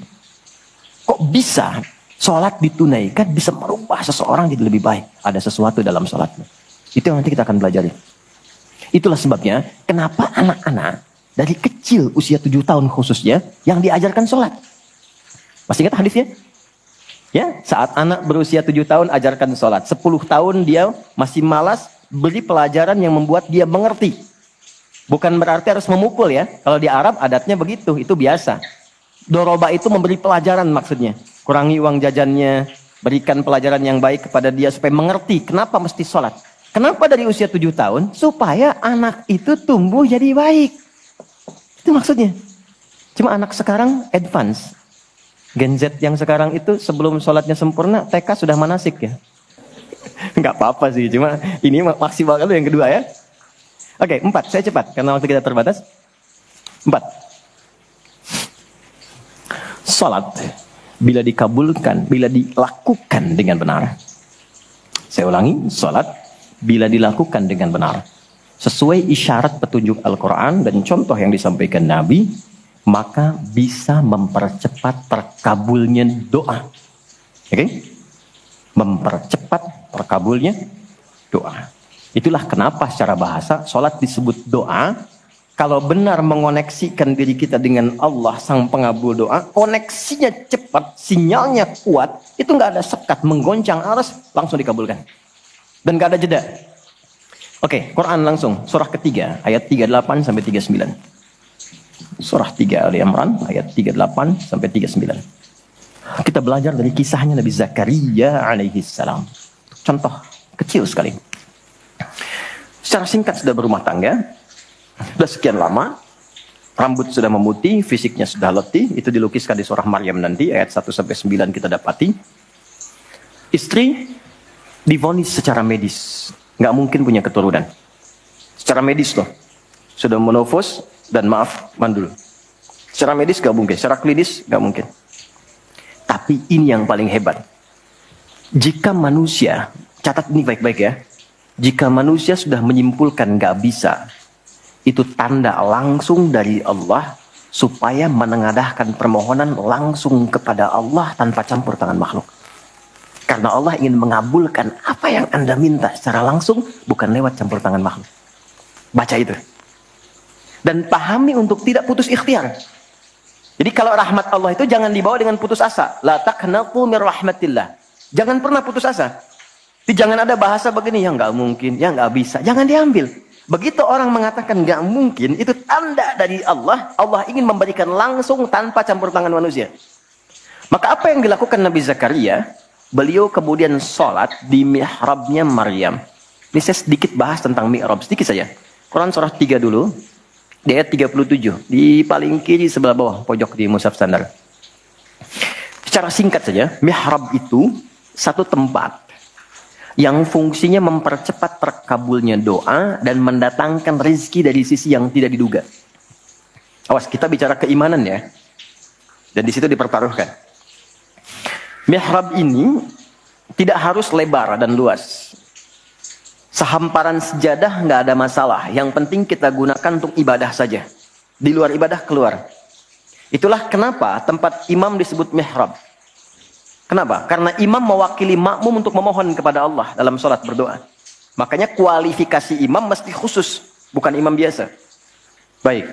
Kok bisa sholat ditunaikan bisa merubah seseorang jadi lebih baik? Ada sesuatu dalam sholatnya. Itu yang nanti kita akan pelajari. Itulah sebabnya kenapa anak-anak dari kecil usia 7 tahun khususnya yang diajarkan sholat. Masih ingat hadisnya? Ya, saat anak berusia 7 tahun ajarkan sholat. 10 tahun dia masih malas, beri pelajaran yang membuat dia mengerti. Bukan berarti harus memukul ya. Kalau di Arab adatnya begitu, itu biasa. Doroba itu memberi pelajaran maksudnya. Kurangi uang jajannya, berikan pelajaran yang baik kepada dia supaya mengerti kenapa mesti sholat. Kenapa dari usia 7 tahun? Supaya anak itu tumbuh jadi baik. Itu maksudnya. Cuma anak sekarang advance. Gen Z yang sekarang itu sebelum sholatnya sempurna, TK sudah manasik ya. Nggak apa-apa sih, cuma ini maksimal kalau yang kedua ya. Oke, 4, saya cepat karena waktu kita terbatas. 4. Sholat bila dikabulkan, bila dilakukan dengan benar. Saya ulangi, sholat bila dilakukan dengan benar. Sesuai isyarat petunjuk Al-Quran dan contoh yang disampaikan Nabi, maka bisa mempercepat terkabulnya doa. Oke? Mempercepat terkabulnya doa. Itulah kenapa secara bahasa sholat disebut doa. Kalau benar mengoneksikan diri kita dengan Allah sang pengabul doa, koneksinya cepat, sinyalnya kuat, itu nggak ada sekat, menggoncang arus, langsung dikabulkan. Dan nggak ada jeda. Oke, Quran langsung, surah ketiga, ayat 38 sampai 39. Surah 3 Ali Imran ayat 38 sampai 39. Kita belajar dari kisahnya Nabi Zakaria alaihi salam. Contoh kecil sekali. Secara singkat sudah berumah tangga, sudah sekian lama, rambut sudah memutih, fisiknya sudah letih, itu dilukiskan di surah Maryam nanti ayat 1 sampai 9 kita dapati. Istri divonis secara medis, nggak mungkin punya keturunan. Secara medis loh. Sudah menofos dan maaf, mandul. Secara medis gak mungkin, secara klinis gak mungkin. Tapi ini yang paling hebat. Jika manusia, catat ini baik-baik ya. Jika manusia sudah menyimpulkan gak bisa, itu tanda langsung dari Allah supaya menengadahkan permohonan langsung kepada Allah tanpa campur tangan makhluk. Karena Allah ingin mengabulkan apa yang Anda minta secara langsung, bukan lewat campur tangan makhluk. Baca itu. Dan pahami untuk tidak putus ikhtiar. Jadi kalau rahmat Allah itu jangan dibawa dengan putus asa. La taqnatu mir rahmatillah. Jangan pernah putus asa. Jadi jangan ada bahasa begini, ya nggak mungkin, ya nggak bisa. Jangan diambil. Begitu orang mengatakan nggak mungkin, itu tanda dari Allah. Allah ingin memberikan langsung tanpa campur tangan manusia. Maka apa yang dilakukan Nabi Zakaria? Beliau kemudian sholat di mihrabnya Maryam. Ini saya sedikit bahas tentang mihrab, sedikit saja. Quran surah 3 dulu. Di ayat 37, di paling kiri sebelah bawah pojok di mushaf standar. Secara singkat saja, mihrab itu satu tempat yang fungsinya mempercepat terkabulnya doa dan mendatangkan rezeki dari sisi yang tidak diduga. Awas, kita bicara keimanan ya. Dan di situ dipertaruhkan. Mihrab ini tidak harus lebar dan luas. Sehamparan sejadah nggak ada masalah. Yang penting kita gunakan untuk ibadah saja. Di luar ibadah keluar. Itulah kenapa tempat imam disebut mihrab. Kenapa? Karena imam mewakili makmum untuk memohon kepada Allah dalam sholat berdoa. Makanya kualifikasi imam mesti khusus, bukan imam biasa. Baik.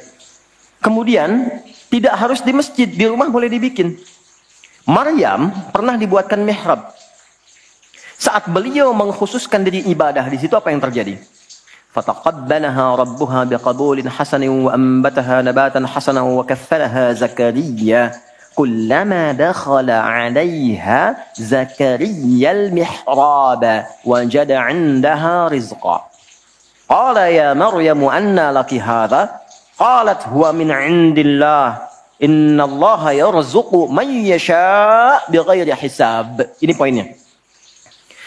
Kemudian, tidak harus di masjid, di rumah boleh dibikin. Maryam pernah dibuatkan mihrab. Saat beliau mengkhususkan diri ibadah, di situ apa yang terjadi? Fataqabbalaha rabbuha biqabulin hasanin wa ambataha nabatan hasanan wa kaffalaha Zakaria. Kullama dakhala 'alayha Zakaria al-mihrab wajada 'indaha rizqa. Qala ya Maryam anna laki hadha? Qalat huwa min 'indillah. Innallaha yarzuqu man yasha' bighairi hisab. Ini poinnya.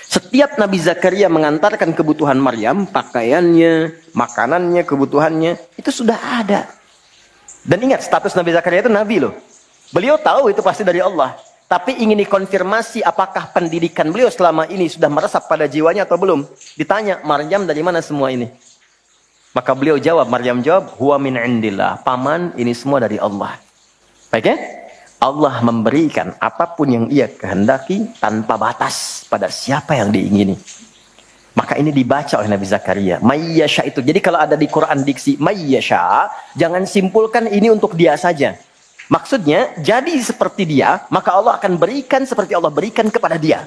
Setiap Nabi Zakaria mengantarkan kebutuhan Maryam, pakaiannya, makanannya, kebutuhannya, itu sudah ada. Dan ingat, status Nabi Zakaria itu nabi loh. Beliau tahu itu pasti dari Allah. Tapi ingin dikonfirmasi apakah pendidikan beliau selama ini sudah meresap pada jiwanya atau belum. Ditanya, Maryam dari mana semua ini? Maka beliau jawab, Maryam jawab, huwa min indillah. Paman, ini semua dari Allah. Baik ya? Allah memberikan apapun yang ia kehendaki tanpa batas pada siapa yang diingini. Maka ini dibaca oleh Nabi Zakaria. Mayyasha itu. Jadi kalau ada di Quran diksi mayyasha, jangan simpulkan ini untuk dia saja. Maksudnya, jadi seperti dia, maka Allah akan berikan seperti Allah berikan kepada dia.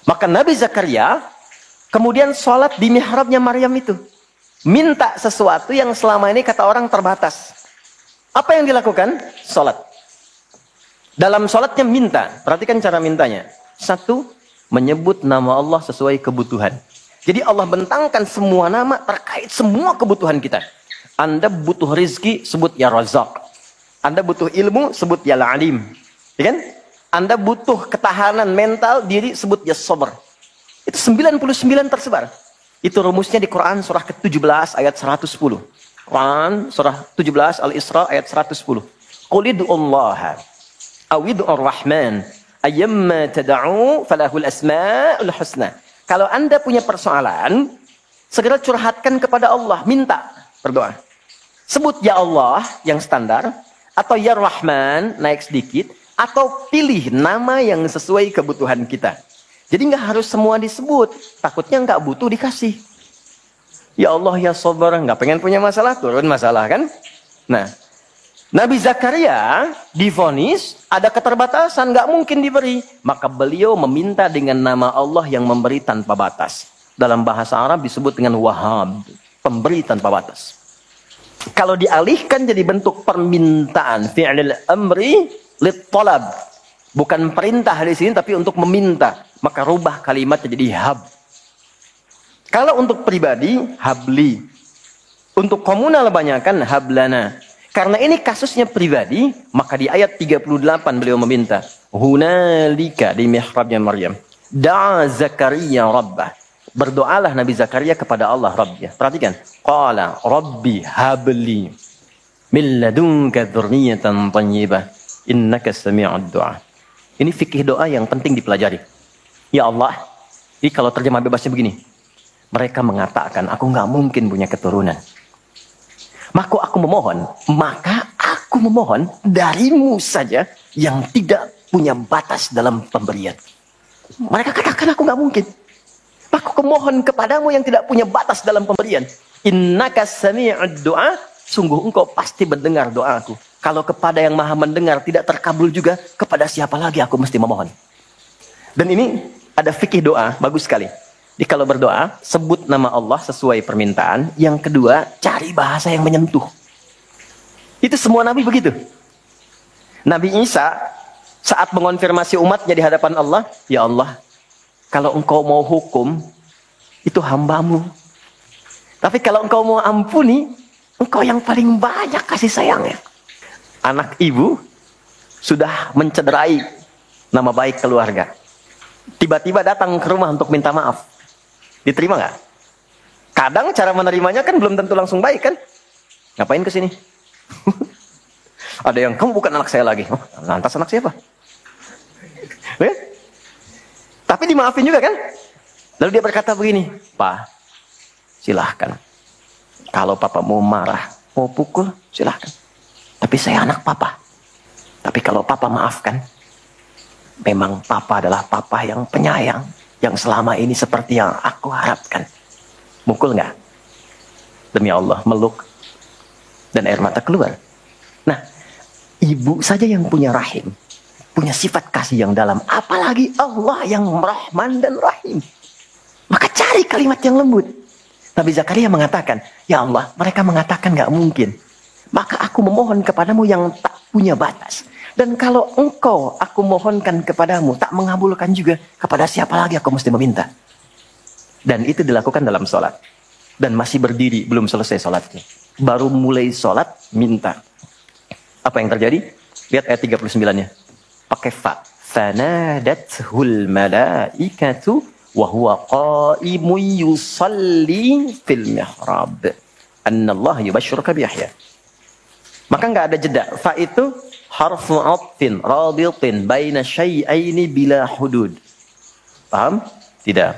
Maka Nabi Zakaria kemudian sholat di mihrabnya Maryam itu. Minta sesuatu yang selama ini kata orang terbatas. Apa yang dilakukan? Sholat. Dalam sholatnya minta. Perhatikan cara mintanya. Satu, menyebut nama Allah sesuai kebutuhan. Jadi Allah bentangkan semua nama terkait semua kebutuhan kita. Anda butuh rizki, sebut ya Razak. Anda butuh ilmu, sebut ya Alim. Ya kan? Anda butuh ketahanan mental diri, sebut ya Sabar. Itu 99 tersebar. Itu rumusnya di Quran surah ke-17 ayat 110. Quran surah 17 Al-Isra ayat 110. Qul id'ullaha awid'ur rahman ayyamma tad'u falahul asma'ul husna. Kalau Anda punya persoalan, segera curhatkan kepada Allah, minta, berdoa. Sebut ya Allah yang standar, atau ya Rahman naik sedikit, atau pilih nama yang sesuai kebutuhan kita. Jadi nggak harus semua disebut, takutnya nggak butuh dikasih. Ya Allah ya Sabar, nggak pengen punya masalah, turun masalah kan? Nah, Nabi Zakaria divonis ada keterbatasan, nggak mungkin diberi. Maka beliau meminta dengan nama Allah yang memberi tanpa batas. Dalam bahasa Arab disebut dengan Wahhab, pemberi tanpa batas. Kalau dialihkan jadi bentuk permintaan, fi'lil amri lit talab. Bukan perintah di sini tapi untuk meminta. Maka rubah kalimatnya jadi hab. Kalau untuk pribadi, habli. Untuk komunal banyakkan hablana. Karena ini kasusnya pribadi, maka di ayat 38 beliau meminta. Hunalika di mihrabnya Maryam. Da'a Zakaria rabbah. Berdoalah Nabi Zakaria kepada Allah Rabbnya. Perhatikan. Qala Rabbi habli min ladunka dzurriyyatan thayyibah innaka sami'ud du'a. Ini fikih doa yang penting dipelajari. Ya Allah, ini kalau terjemah bebasnya begini. Mereka mengatakan, aku nggak mungkin punya keturunan. Maka aku memohon darimu saja yang tidak punya batas dalam pemberian. Mereka katakan aku nggak mungkin. Aku kemohon kepadamu yang tidak punya batas dalam pemberian. Innaka sami'ud du'a. Sungguh engkau pasti mendengar doaku. Kalau kepada yang maha mendengar tidak terkabul juga, kepada siapa lagi aku mesti memohon. Dan ini ada fikih doa, bagus sekali. Jadi kalau berdoa, sebut nama Allah sesuai permintaan. Yang kedua, cari bahasa yang menyentuh. Itu semua Nabi begitu. Nabi Isa saat mengonfirmasi umatnya di hadapan Allah, ya Allah, kalau engkau mau hukum, itu hambamu. Tapi kalau engkau mau ampuni, engkau yang paling banyak kasih sayangnya. Anak ibu sudah mencederai nama baik keluarga. Tiba-tiba datang ke rumah untuk minta maaf. Diterima nggak? Kadang cara menerimanya kan belum tentu langsung baik kan? Ngapain ke sini? Ada yang, kamu bukan anak saya lagi. Oh, lantas anak siapa? Tapi dimaafin juga kan? Lalu dia berkata begini, Pak, silahkan. Kalau papa mau marah, mau pukul, silahkan. Tapi saya anak papa. Tapi kalau papa maafkan, memang papa adalah papa yang penyayang, yang selama ini seperti yang aku harapkan. Mukul nggak? Demi Allah, meluk. Dan air mata keluar. Nah, ibu saja yang punya rahim, punya sifat kasih yang dalam, apalagi Allah yang Rahman dan Rahim. Maka cari kalimat yang lembut. Nabi Zakaria mengatakan, ya Allah, mereka mengatakan nggak mungkin. Maka aku memohon kepadamu yang tak punya batas. Dan kalau engkau aku mohonkan kepadamu tak mengabulkan juga, kepada siapa lagi aku mesti meminta? Dan itu dilakukan dalam sholat. Dan masih berdiri, belum selesai sholatnya. Baru mulai sholat, minta. Apa yang terjadi? Lihat ayat 39-nya. Pakai fa. Fanadathul malaikatu wa huwa qaimun yusalli fil mihrab. Annallahu yubashshiruka bi Yahya. Maka nggak ada jeda. Fa itu harfu 'atfin raditin baina syai'aini bila hudud. Paham? Tidak.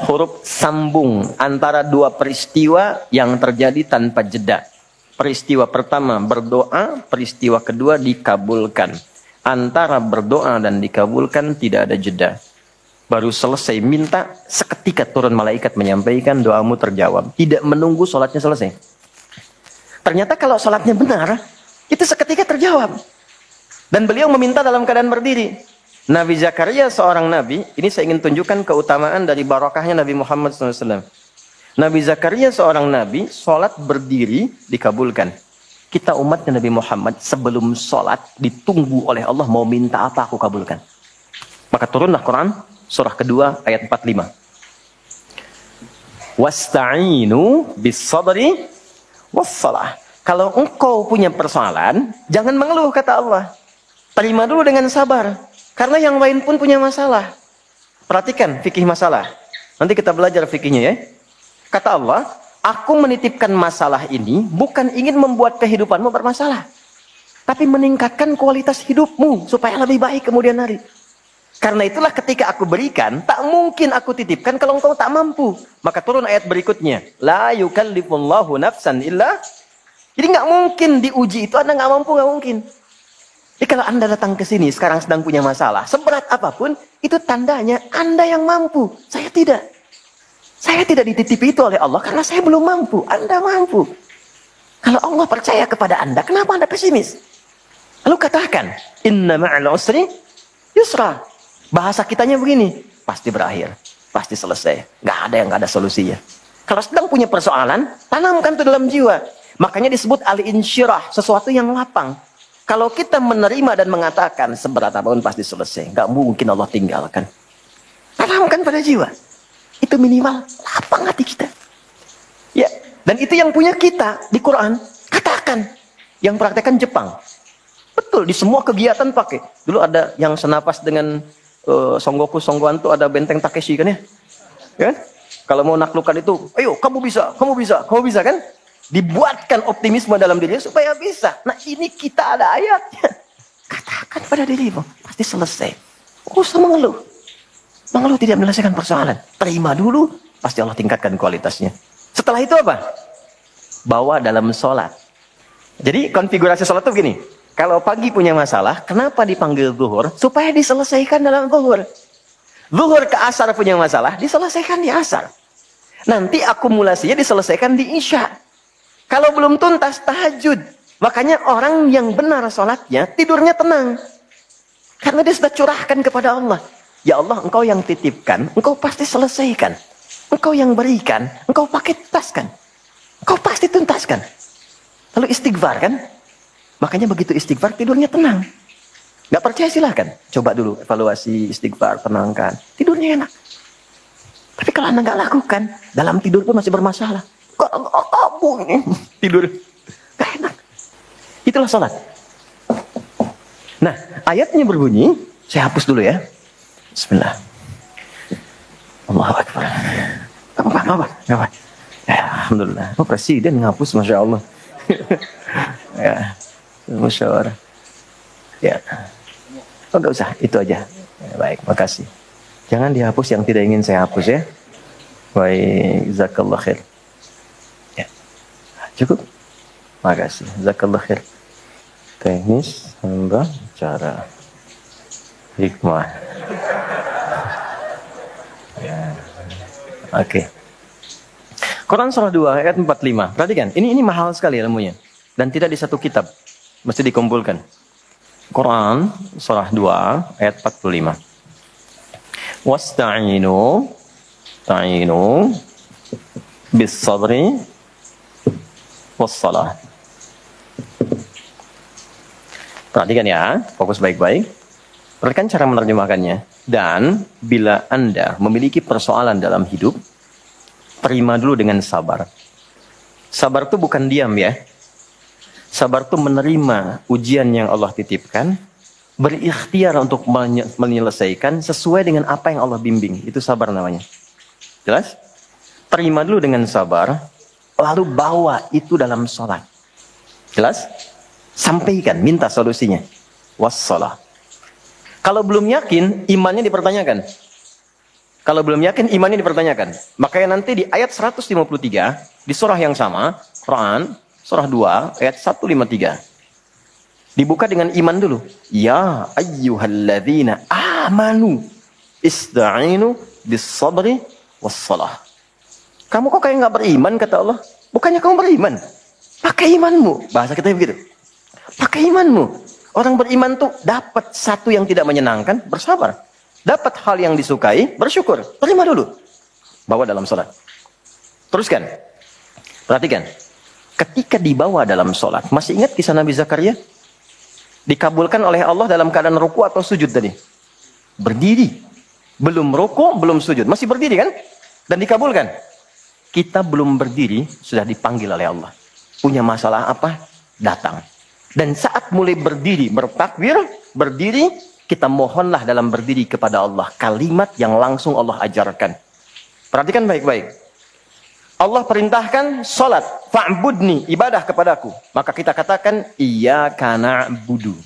Huruf sambung antara dua peristiwa yang terjadi tanpa jeda. Peristiwa pertama berdoa, peristiwa kedua dikabulkan. Antara berdoa dan dikabulkan tidak ada jeda. Baru selesai minta, seketika turun malaikat menyampaikan doamu terjawab. Tidak menunggu sholatnya selesai. Ternyata kalau sholatnya benar, itu seketika terjawab. Dan beliau meminta dalam keadaan berdiri. Nabi Zakaria seorang nabi, ini saya ingin tunjukkan keutamaan dari barakahnya Nabi Muhammad SAW. Nabi Zakaria seorang nabi, sholat berdiri dikabulkan. Kita umatnya Nabi Muhammad sebelum sholat ditunggu oleh Allah mau minta apa aku kabulkan. Maka turunlah Quran surah kedua ayat 45. Wasta'inu bis sabri wassalah. Kalau engkau punya persoalan, jangan mengeluh kata Allah. Terima dulu dengan sabar. Karena yang lain pun punya masalah. Perhatikan fikih masalah. Nanti kita belajar fikihnya ya. Kata Allah, aku menitipkan masalah ini bukan ingin membuat kehidupanmu bermasalah. Tapi meningkatkan kualitas hidupmu supaya lebih baik kemudian hari. Karena itulah ketika aku berikan, tak mungkin aku titipkan kalau engkau tak mampu. Maka turun ayat berikutnya. La yukallifullahu nafsan illa. Jadi nggak mungkin diuji itu Anda nggak mampu, nggak mungkin. Jadi kalau Anda datang ke sini sekarang sedang punya masalah, seberat apapun, itu tandanya Anda yang mampu. Saya tidak. Saya tidak dititipi itu oleh Allah karena saya belum mampu. Anda mampu. Kalau Allah percaya kepada Anda, kenapa Anda pesimis? Lalu katakan, inna ma'al usri yusra. Bahasa kitanya begini, pasti berakhir, pasti selesai. Nggak ada yang nggak ada solusinya. Kalau sedang punya persoalan, tanamkan itu dalam jiwa. Makanya disebut al-insyirah, sesuatu yang lapang. Kalau kita menerima dan mengatakan seberat apapun pasti selesai. Nggak mungkin Allah tinggalkan. Tanamkan pada jiwa. Itu minimal lapang hati kita. Ya, dan itu yang punya kita di Quran. Katakan. Yang praktekkan Jepang. Betul, di semua kegiatan pakai. Dulu ada yang senapas dengan Songgoku Songgoan itu ada benteng Takeshi kan ya? Kan? Kalau mau naklukkan itu, ayo kamu bisa, kamu bisa, kamu bisa kan? Dibuatkan optimisme dalam dirinya supaya bisa. Nah ini kita ada ayatnya. Katakan pada dirimu, pasti selesai. Gak usah mengeluh. Mengeluh tidak menyelesaikan persoalan. Terima dulu, pasti Allah tingkatkan kualitasnya. Setelah itu apa? Bawa dalam sholat. Jadi konfigurasi sholat itu begini. Kalau pagi punya masalah, kenapa dipanggil zuhur? Supaya diselesaikan dalam zuhur. Zuhur ke asar punya masalah, diselesaikan di asar. Nanti akumulasinya diselesaikan di isya. Kalau belum tuntas, tahajud. Makanya orang yang benar sholatnya, tidurnya tenang. Karena dia sudah curahkan kepada Allah. Ya Allah, engkau yang titipkan, engkau pasti selesaikan. Engkau yang berikan, engkau pakai tuntaskan. Engkau pasti tuntaskan. Lalu istighfar kan? Makanya begitu istighfar, tidurnya tenang. Gak percaya silahkan. Coba dulu evaluasi istighfar, tenangkan. Tidurnya enak. Tapi kalau Anda gak lakukan, dalam tidur pun masih bermasalah. Kamu ini tidur gak enak. Itulah sholat. Nah ayatnya berbunyi Saya hapus dulu ya. Bismillah. Allahu Akbar. Apa? Ya, alhamdulillah. Oh, presiden ngapus, masya Allah. Ya, musyawarah. Ya. Oh, enggak usah, itu aja. Ya, baik, makasih. Jangan dihapus yang tidak ingin saya hapus ya. Baik, jazakallah khair. Ya. Cukup. Makasih, jazakallah khair. Teknis, hamba, cara, hikmah. Ya. Oke. Quran surah 2 ayat 45. Perhatikan, ini mahal sekali ilmunya dan tidak di satu kitab. Mesti dikumpulkan. Quran surah 2 ayat 45. Wasta'inu bis sabri was salah. Perhatikan ya, fokus baik-baik. Perhatikan cara menerjemahkannya. Dan bila Anda memiliki persoalan dalam hidup, terima dulu dengan sabar. Sabar itu bukan diam ya. Sabar itu menerima ujian yang Allah titipkan, berikhtiar untuk menyelesaikan sesuai dengan apa yang Allah bimbing. Itu sabar namanya. Jelas? Terima dulu dengan sabar, lalu bawa itu dalam sholat. Jelas? Sampaikan, minta solusinya. Wassalah. Kalau belum yakin, imannya dipertanyakan. Kalau belum yakin, imannya dipertanyakan. Makanya nanti di ayat 153, di surah yang sama, Quran, surah 2, ayat 153. Dibuka dengan iman dulu. Ya ayyuhalladzina amanu ista'inu bis sabri wassalah. Kamu kok kayak nggak beriman, kata Allah? Bukannya kamu beriman? Pakai imanmu. Bahasa kita begitu. Pakai imanmu. Orang beriman tuh dapat satu yang tidak menyenangkan, bersabar. Dapat hal yang disukai, bersyukur. Terima dulu. Bawa dalam sholat. Teruskan. Perhatikan. Ketika dibawa dalam sholat, masih ingat kisah Nabi Zakaria? Dikabulkan oleh Allah dalam keadaan ruku atau sujud tadi? Berdiri. Belum ruku, belum sujud. Masih berdiri kan? Dan dikabulkan. Kita belum berdiri, sudah dipanggil oleh Allah. Punya masalah apa? Datang. Dan saat mulai berdiri, bertakbir, berdiri, kita mohonlah dalam berdiri kepada Allah. Kalimat yang langsung Allah ajarkan. Perhatikan baik-baik. Allah perintahkan sholat. Fa'budni, ibadah kepadaku. Maka kita katakan, Iyyaka na'budu.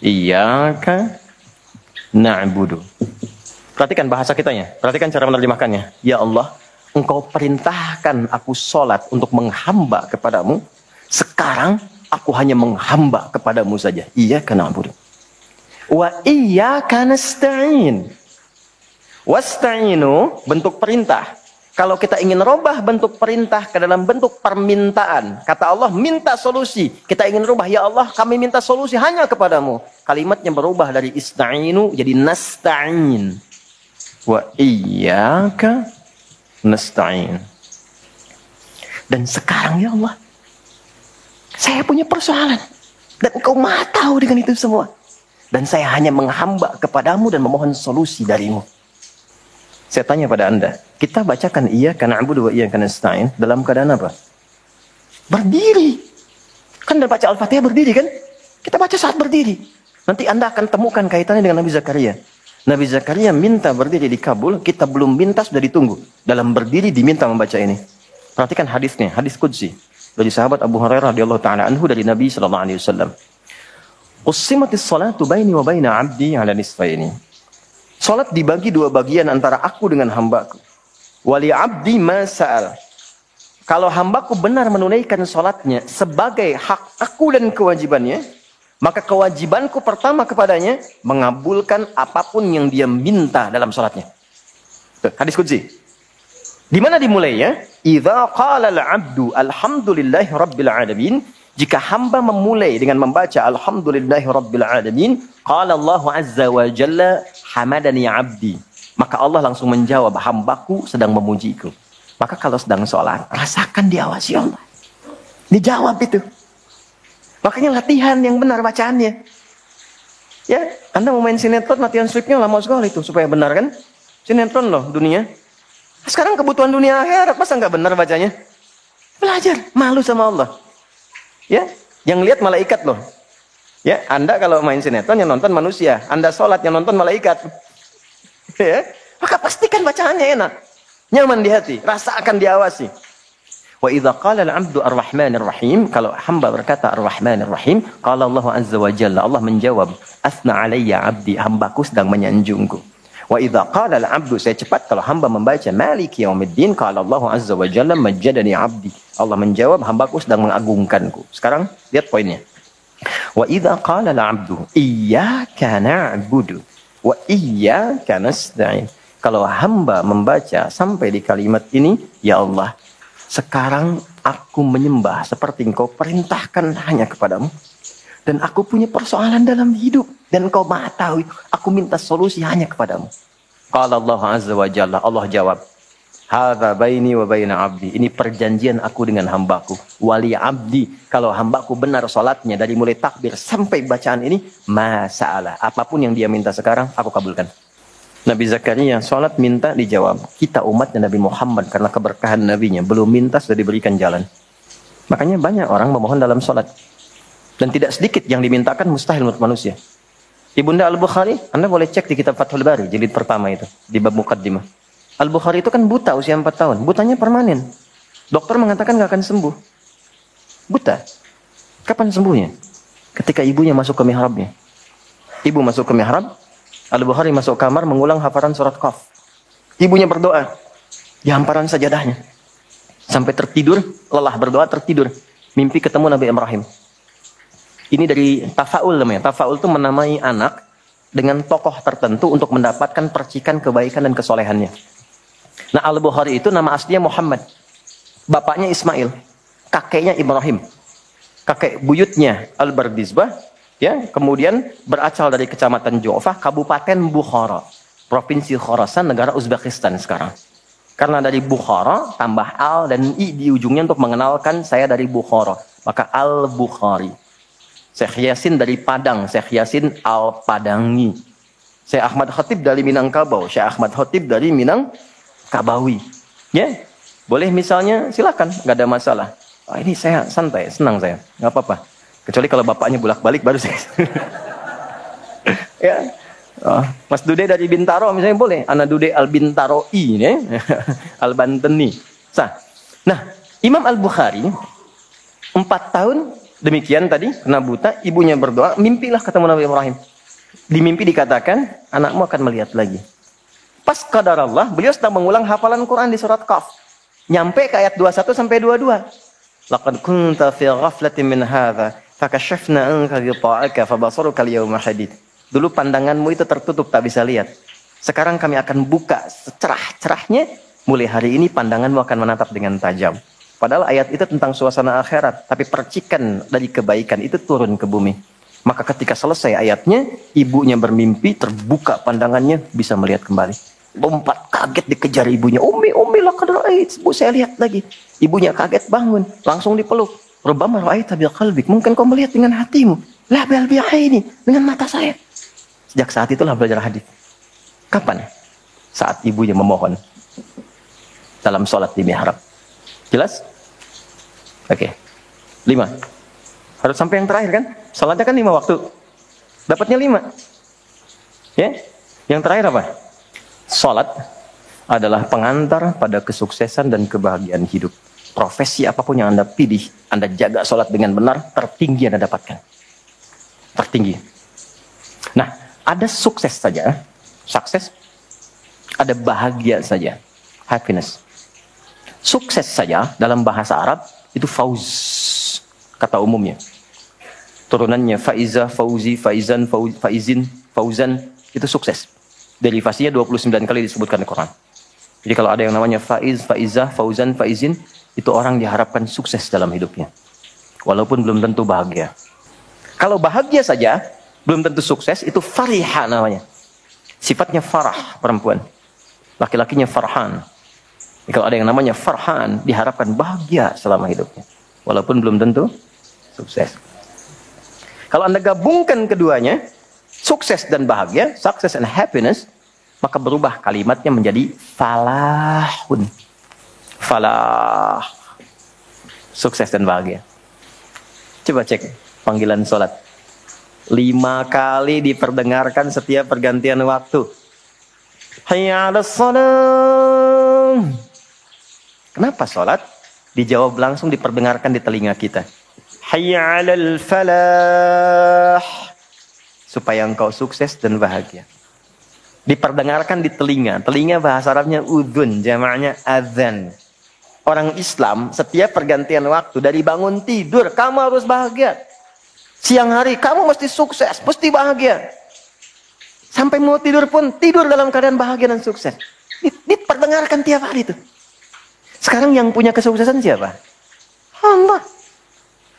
Iyyaka na'budu. Perhatikan bahasa kitanya. Perhatikan cara menerjemahkannya. Ya Allah, Engkau perintahkan aku sholat untuk menghamba kepadamu. Sekarang, aku hanya menghamba kepadamu saja. Iyyaka na'budu. Wa iyyaka nasta'in. Wasta'inu, bentuk perintah. Kalau kita ingin rubah bentuk perintah ke dalam bentuk permintaan. Kata Allah, minta solusi. Kita ingin rubah, ya Allah, kami minta solusi hanya kepadamu. Kalimatnya berubah dari ista'inu jadi nasta'in. Wa iyyaka nasta'in. Dan sekarang ya Allah, saya punya persoalan. Dan Engkau maha tahu dengan itu semua. Dan saya hanya menghamba kepadamu dan memohon solusi darimu. Saya tanya pada Anda, kita bacakan Iyyaka na'budu wa iyyaka nasta'in dalam keadaan apa? Berdiri. Kan dalam baca Al-Fatihah berdiri kan? Kita baca saat berdiri. Nanti Anda akan temukan kaitannya dengan Nabi Zakaria. Nabi Zakaria minta berdiri di Kabul, kita belum minta sudah ditunggu. Dalam berdiri diminta membaca ini. Perhatikan hadisnya, hadis qudsi. Dari sahabat Abu Hurairah radhiyallahu taala anhu dari Nabi sallallahu alaihi wasallam. Qussimatis salatu baini wa baina 'abdi 'ala nisfaini. Salat dibagi dua bagian antara aku dengan hambaku. Wali 'abdi ma sa'al. Kalau hambaku benar menunaikan salatnya sebagai hak aku dan kewajibannya, maka kewajibanku pertama kepadanya mengabulkan apapun yang dia minta dalam salatnya. Hadis qudsi. Di mana dimulainya? Idza qala al-'abdu alhamdulillahi rabbil alamin. Jika hamba memulai dengan membaca alhamdulillahi rabbil alamin, qala Allah azza wa jalla hamadani 'abdi. Maka Allah langsung menjawab, hambaku sedang memujiku. Maka kalau sedang sholat, rasakan diawasi Allah. Dijawab itu. Makanya latihan yang benar bacaannya. Ya, Anda mau main sinetron, latihan scriptnya lama sekali itu supaya benar kan? Sinetron loh dunia. Sekarang kebutuhan dunia akhirat, masa nggak benar bacanya? Belajar, malu sama Allah. Ya, yang lihat malaikat loh. Ya, Anda kalau main sinetron yang nonton manusia, Anda sholat yang nonton malaikat. Ya, maka pastikan bacaannya enak, nyaman di hati, rasa akan diawasi. Wa idza qala al-'abdu ar-rahmanir rahim, kalau hamba berkata ar-rahmanir rahim, qala Allah azza wa jalla, Allah menjawab, asna alayya 'abdi, hambaku sedang menyanjungku. Wa idza qala al-'abdu, saya cepat kalau hamba membaca maliki yaumiddin, qala Allah azza wa jalla majjadani 'abdi, Allah menjawab hambaku sedang mengagungkanku. Sekarang lihat poinnya. Wa idza qala al-'abdu iyyaka na'budu wa iyyaka nasta'in, kalau hamba membaca sampai di kalimat ini, ya Allah, sekarang aku menyembah seperti engkau perintahkan hanya kepadamu. Dan aku punya persoalan dalam hidup. Dan engkau maha tahu. Aku minta solusi hanya kepadamu. Qala Allah azza wa jalla, Allah jawab, hadza baini wa baina abdi, ini perjanjian aku dengan hambaku. Wali abdi, kalau hambaku benar salatnya dari mulai takbir sampai bacaan ini, masalah, apapun yang dia minta sekarang, aku kabulkan. Nabi Zakaria sholat minta dijawab. Kita umatnya Nabi Muhammad karena keberkahan nabinya belum minta sudah diberikan jalan. Makanya banyak orang memohon dalam sholat. Dan tidak sedikit yang dimintakan mustahil menurut manusia. Ibunda Al-Bukhari, Anda boleh cek di kitab Fathul Bari jilid pertama itu, di bab Muqaddimah. Al-Bukhari itu kan buta usia 4 tahun. Butanya permanen. Dokter mengatakan nggak akan sembuh. Buta. Kapan sembuhnya? Ketika ibunya masuk ke mihrabnya. Ibu masuk ke mihrab, Al-Bukhari masuk kamar mengulang hafalan surat Qaf. Ibunya berdoa di hamparan sajadahnya. Sampai tertidur, lelah berdoa tertidur. Mimpi ketemu Nabi Ibrahim. Ini dari tafaul namanya. Tafaul itu menamai anak dengan tokoh tertentu untuk mendapatkan percikan kebaikan dan kesolehannya. Nah, Al-Bukhari itu nama aslinya Muhammad. Bapaknya Ismail. Kakeknya Ibrahim. Kakek buyutnya Al-Bardizbah. Ya, kemudian berasal dari kecamatan Ju'fah, Kabupaten Bukhara, Provinsi Khorasan, negara Uzbekistan sekarang. Karena dari Bukhara, tambah al dan i di ujungnya untuk mengenalkan saya dari Bukhara. Maka Al-Bukhari. Syekh Yasin dari Padang, Syekh Yasin Al-Padangi. Syekh Ahmad Khatib dari Minangkabau, Syekh Ahmad Khatib dari Minangkabawi. Ya, boleh misalnya, silakan, nggak ada masalah. Oh, ini saya santai, senang saya, nggak apa-apa. Kecuali kalau bapaknya bolak-balik baru saya. Ya. Oh, Mas Dude dari Bintaro misalnya boleh. Ana Dude Al-Bintaroi ya. Al-Banteni. Nah, Imam Al-Bukhari 4 tahun demikian tadi kena buta, ibunya berdoa, mimpilah ketemu Nabi Ibrahim. Di mimpi dikatakan, anakmu akan melihat lagi. Pas qadar Allah, beliau sedang mengulang hafalan Quran di surat Qaf. Nyampe ke ayat 21 sampai 22. Laqad kunta fi ghaflatin min hadza fakashafna anka ghita'aka fabasaruka al-yawma hadid. Dulu pandanganmu itu tertutup, tak bisa lihat. Sekarang kami akan buka secerah-cerahnya. Mulai hari ini pandanganmu akan menatap dengan tajam. Padahal ayat itu tentang suasana akhirat, tapi percikan dari kebaikan itu turun ke bumi. Maka ketika selesai ayatnya, ibunya bermimpi, terbuka pandangannya, bisa melihat kembali. Lompat kaget dikejar ibunya. Umi laqad ra'ait. Bu, saya lihat lagi. Ibunya kaget bangun, langsung dipeluk. Rubbama ra'aita biqalbik, mungkin kau melihat dengan hatimu. La bil bi'aini, dengan mata saya. Sejak saat itulah belajar hadis. Kapan? Saat ibunya memohon dalam sholat di mihrab. Jelas? Oke. 5. Harus sampai yang terakhir kan? Sholatnya kan 5 waktu. Dapatnya 5. Ya? Yang terakhir apa? Sholat adalah pengantar pada kesuksesan dan kebahagiaan hidup. Profesi apapun yang Anda pilih, Anda jaga sholat dengan benar, tertinggi Anda dapatkan. Tertinggi. Nah, ada sukses saja. Sukses. Ada bahagia saja. Happiness. Sukses saja dalam bahasa Arab itu fauz. Kata umumnya. Turunannya faiza, fauzi, faizan, faizin, fauzan. Itu sukses. Derivasinya 29 kali disebutkan di Quran. Jadi kalau ada yang namanya faiz, faizah, fauzan, faizin, itu orang diharapkan sukses dalam hidupnya. Walaupun belum tentu bahagia. Kalau bahagia saja, belum tentu sukses, itu fariha namanya. Sifatnya farah perempuan. Laki-lakinya farhan. Kalau ada yang namanya farhan, diharapkan bahagia selama hidupnya. Walaupun belum tentu sukses. Kalau Anda gabungkan keduanya, sukses dan bahagia, success and happiness, maka berubah kalimatnya menjadi falahun. Falah. Sukses dan bahagia. Coba cek panggilan sholat. 5 kali diperdengarkan setiap pergantian waktu. Hayya 'alas shalah. Kenapa sholat? Dijawab langsung, diperdengarkan di telinga kita. Hayya 'alal falah. Supaya engkau sukses dan bahagia. Diperdengarkan di telinga. Telinga bahasa Arabnya udhun, jamaknya adzan. Orang Islam setiap pergantian waktu, dari bangun tidur kamu harus bahagia. Siang hari kamu mesti sukses, mesti bahagia. Sampai mau tidur pun tidur dalam keadaan bahagia dan sukses. Diperdengarkan tiap hari itu. Sekarang yang punya kesuksesan siapa? Allah.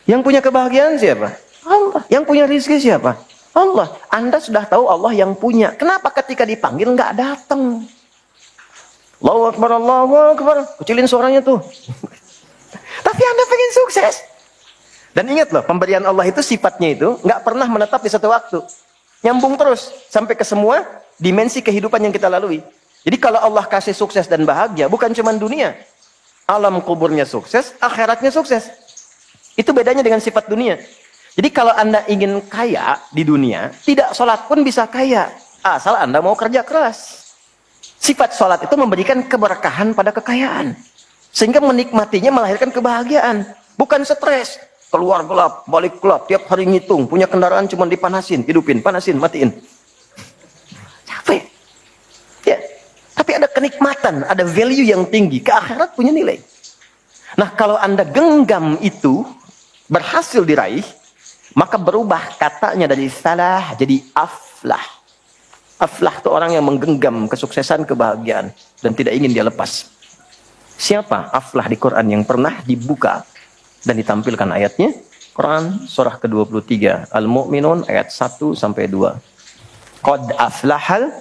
Yang punya kebahagiaan siapa? Allah. Yang punya rezeki siapa? Allah. Anda sudah tahu Allah yang punya. Kenapa ketika dipanggil nggak datang? Allahu Akbar, Allahu Akbar. Kecilin suaranya tuh. Tapi Anda pengen sukses. Dan ingat loh, pemberian Allah itu sifatnya itu nggak pernah menetap di satu waktu. Nyambung terus sampai ke semua dimensi kehidupan yang kita lalui. Jadi kalau Allah kasih sukses dan bahagia, bukan cuma dunia. Alam kuburnya sukses, akhiratnya sukses. Itu bedanya dengan sifat dunia. Jadi kalau Anda ingin kaya di dunia, tidak sholat pun bisa kaya. Asal Anda mau kerja keras. Sifat sholat itu memberikan keberkahan pada kekayaan. Sehingga menikmatinya melahirkan kebahagiaan. Bukan stres. Keluar gelap, balik gelap, tiap hari ngitung. Punya kendaraan cuma dipanasin, hidupin, panasin, matiin. Capek. Ya. Tapi ada kenikmatan, ada value yang tinggi. Ke akhirat punya nilai. Nah kalau Anda genggam itu, berhasil diraih, maka berubah katanya dari salah jadi aflah. Aflah itu orang yang menggenggam kesuksesan, kebahagiaan. Dan tidak ingin dia lepas. Siapa aflah di Quran yang pernah dibuka dan ditampilkan ayatnya? Quran surah ke-23 Al-Mu'minun ayat 1-2. Qad aflahal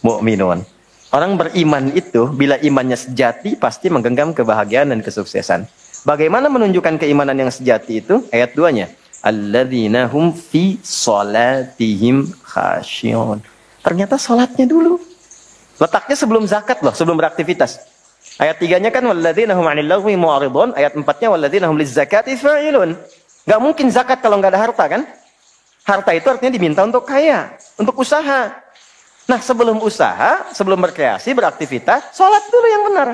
mu'minun. Orang beriman itu bila imannya sejati pasti menggenggam kebahagiaan dan kesuksesan. Bagaimana menunjukkan keimanan yang sejati itu? Ayat 2-nya. Alladzina hum fi salatihim khasyi'un. Ternyata salatnya dulu. Letaknya sebelum zakat loh, sebelum beraktivitas. Ayat 3-nya kan walladzina hum 'anil lagwi mu'ridun, ayat 4-nya walladzina hum lizzakati fa'ilun. Enggak mungkin zakat kalau enggak ada harta kan? Harta itu artinya diminta untuk kaya, untuk usaha. Nah, sebelum usaha, sebelum berkreasi, beraktivitas, salat dulu yang benar.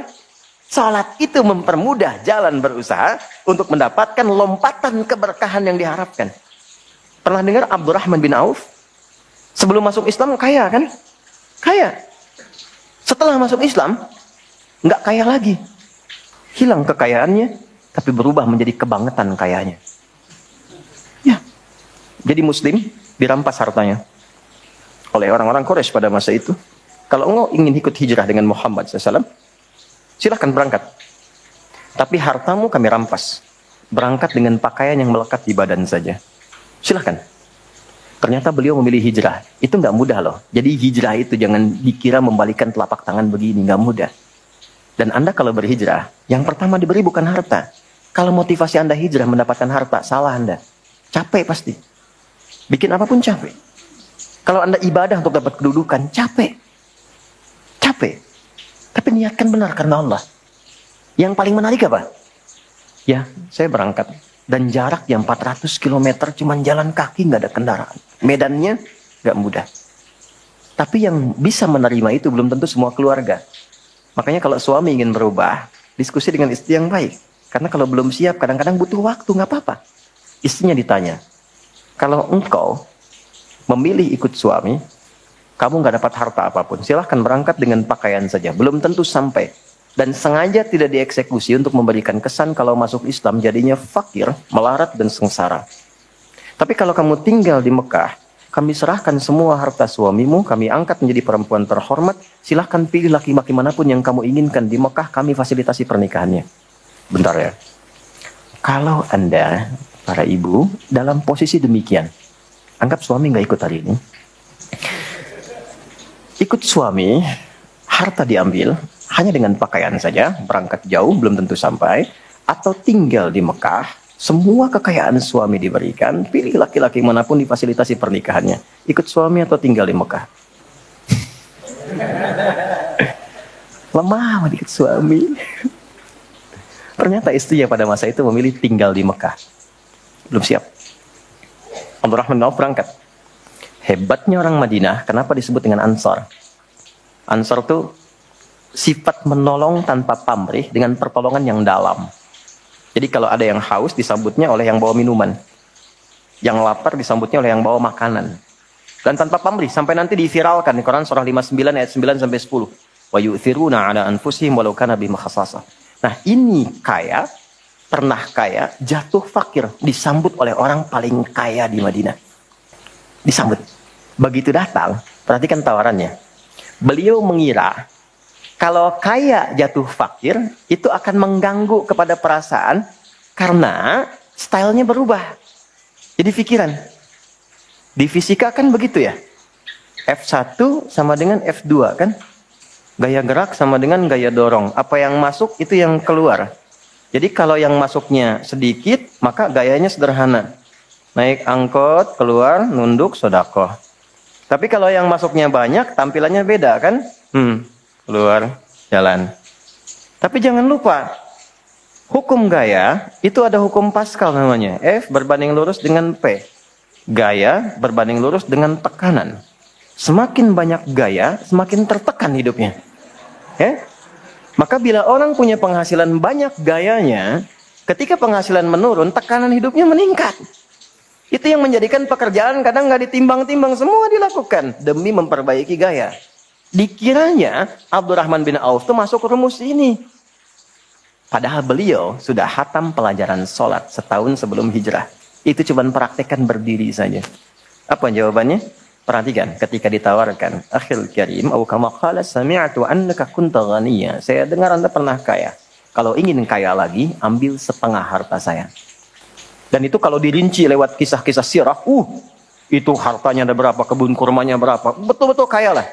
Salat itu mempermudah jalan berusaha untuk mendapatkan lompatan keberkahan yang diharapkan. Pernah dengar Abdurrahman bin Auf? Sebelum masuk Islam kaya kan? Kaya. Setelah masuk Islam, nggak kaya lagi. Hilang kekayaannya, tapi berubah menjadi kebangetan kayanya. Ya. Jadi muslim, dirampas hartanya oleh orang-orang Quraisy pada masa itu. Kalau engkau ingin ikut hijrah dengan Muhammad SAW, silahkan berangkat. Tapi hartamu kami rampas. Berangkat dengan pakaian yang melekat di badan saja. Silahkan. Ternyata beliau memilih hijrah. Itu nggak mudah loh. Jadi hijrah itu jangan dikira membalikkan telapak tangan begini. Nggak mudah. Dan Anda kalau berhijrah, yang pertama diberi bukan harta. Kalau motivasi Anda hijrah mendapatkan harta, salah Anda. Capek pasti. Bikin apapun capek. Kalau Anda ibadah untuk dapat kedudukan, capek. Capek. Tapi niatkan benar karena Allah. Yang paling menarik apa? Ya, saya berangkat. Dan jarak yang 400 km cuman jalan kaki, nggak ada kendaraan. Medannya nggak mudah. Tapi yang bisa menerima itu belum tentu semua keluarga. Makanya kalau suami ingin berubah, diskusi dengan istri yang baik. Karena kalau belum siap, kadang-kadang butuh waktu, nggak apa-apa. Istrinya ditanya, kalau engkau memilih ikut suami, kamu nggak dapat harta apapun. Silahkan berangkat dengan pakaian saja. Belum tentu sampai. Dan sengaja tidak dieksekusi untuk memberikan kesan kalau masuk Islam jadinya fakir, melarat, dan sengsara. Tapi kalau kamu tinggal di Mekah, kami serahkan semua harta suamimu, kami angkat menjadi perempuan terhormat, silahkan pilih laki-laki manapun yang kamu inginkan di Mekah, kami fasilitasi pernikahannya. Bentar ya. Kalau Anda, para ibu, dalam posisi demikian, anggap suami nggak ikut hari ini. Ikut suami, harta diambil, hanya dengan pakaian saja, berangkat jauh, belum tentu sampai, atau tinggal di Mekah, semua kekayaan suami diberikan, pilih laki-laki manapun difasilitasi pernikahannya. Ikut suami atau tinggal di Mekah? Lemah ikut suami. Ternyata istrinya pada masa itu memilih tinggal di Mekah. Belum siap. Abdurrahman bin Auf berangkat. Hebatnya orang Madinah, kenapa disebut dengan Ansar? Ansar itu sifat menolong tanpa pamrih dengan pertolongan yang dalam. Jadi kalau ada yang haus disambutnya oleh yang bawa minuman. Yang lapar disambutnya oleh yang bawa makanan. Dan tanpa pamrih, sampai nanti diviralkan di Quran surah 59 ayat 9 sampai 10. Wa yu'thiruna 'ala anfusihim walau kana bihim khasassah. Nah, ini kaya, pernah kaya, jatuh fakir, disambut oleh orang paling kaya di Madinah. Disambut. Begitu datang, perhatikan tawarannya. Beliau mengira kalau kaya jatuh fakir itu akan mengganggu kepada perasaan karena stylenya berubah. Jadi pikiran. Di fisika kan begitu ya. F1 sama dengan F2 kan. Gaya gerak sama dengan gaya dorong. Apa yang masuk itu yang keluar. Jadi kalau yang masuknya sedikit maka gayanya sederhana. Naik angkot, keluar, nunduk, sodakoh. Tapi kalau yang masuknya banyak tampilannya beda kan. Keluar, jalan. Tapi jangan lupa. Hukum gaya, itu ada hukum Pascal namanya. F berbanding lurus dengan P. Gaya berbanding lurus dengan tekanan. Semakin banyak gaya, semakin tertekan hidupnya. Ya? Maka bila orang punya penghasilan banyak gayanya, ketika penghasilan menurun, tekanan hidupnya meningkat. Itu yang menjadikan pekerjaan kadang nggak ditimbang-timbang, semua dilakukan demi memperbaiki gaya. Dikiranya Abdurrahman bin Auf itu masuk rumus ini. Padahal beliau sudah hatam pelajaran sholat setahun sebelum hijrah. Itu cuma praktekkan berdiri saja. Apa jawabannya? Perhatikan ketika ditawarkan. Akhil karim, au kama qala sami'tu annaka kunta ghaniyya. Saya dengar Anda pernah kaya. Kalau ingin kaya lagi, ambil setengah harta saya. Dan itu kalau dirinci lewat kisah-kisah sirah, itu hartanya ada berapa, kebun kurmanya berapa. Betul-betul kaya lah.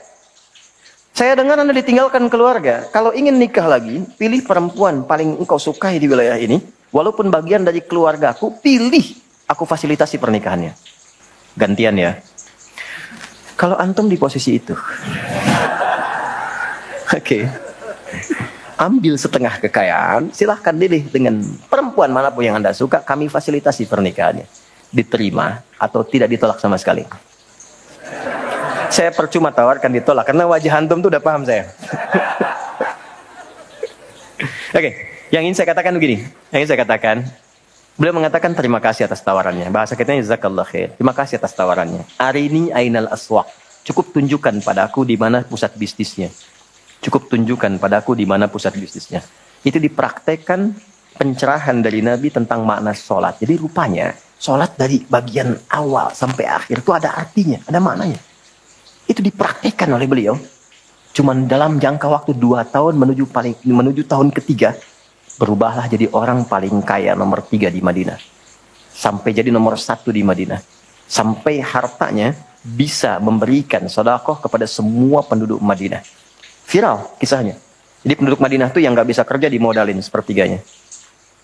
Saya dengar Anda ditinggalkan keluarga. Kalau ingin nikah lagi, pilih perempuan paling engkau sukai di wilayah ini. Walaupun bagian dari keluargaku, pilih. Aku fasilitasi pernikahannya. Gantian ya. Kalau antum di posisi itu. Oke. Ambil setengah kekayaan, silahkan pilih dengan perempuan manapun yang Anda suka, kami fasilitasi pernikahannya. Diterima atau tidak ditolak sama sekali. Saya percuma tawarkan ditolak karena wajah antum tuh udah paham saya. Oke, yang ingin saya katakan begini. Yang ingin saya katakan, beliau mengatakan terima kasih atas tawarannya. Bahasa kita jazakallah khair. Terima kasih atas tawarannya. Arini ainal aswaq. Cukup tunjukkan padaku di mana pusat bisnisnya. Cukup tunjukkan padaku di mana pusat bisnisnya. Itu dipraktekkan pencerahan dari Nabi tentang makna sholat. Jadi rupanya sholat dari bagian awal sampai akhir itu ada artinya, ada maknanya. Itu dipraktikkan oleh beliau. Cuman dalam jangka waktu 2 tahun menuju tahun ketiga, berubahlah jadi orang paling kaya nomor 3 di Madinah. Sampai jadi nomor 1 di Madinah. Sampai hartanya bisa memberikan sedekah kepada semua penduduk Madinah. Viral kisahnya. Jadi penduduk Madinah itu yang nggak bisa kerja dimodalin sepertiganya.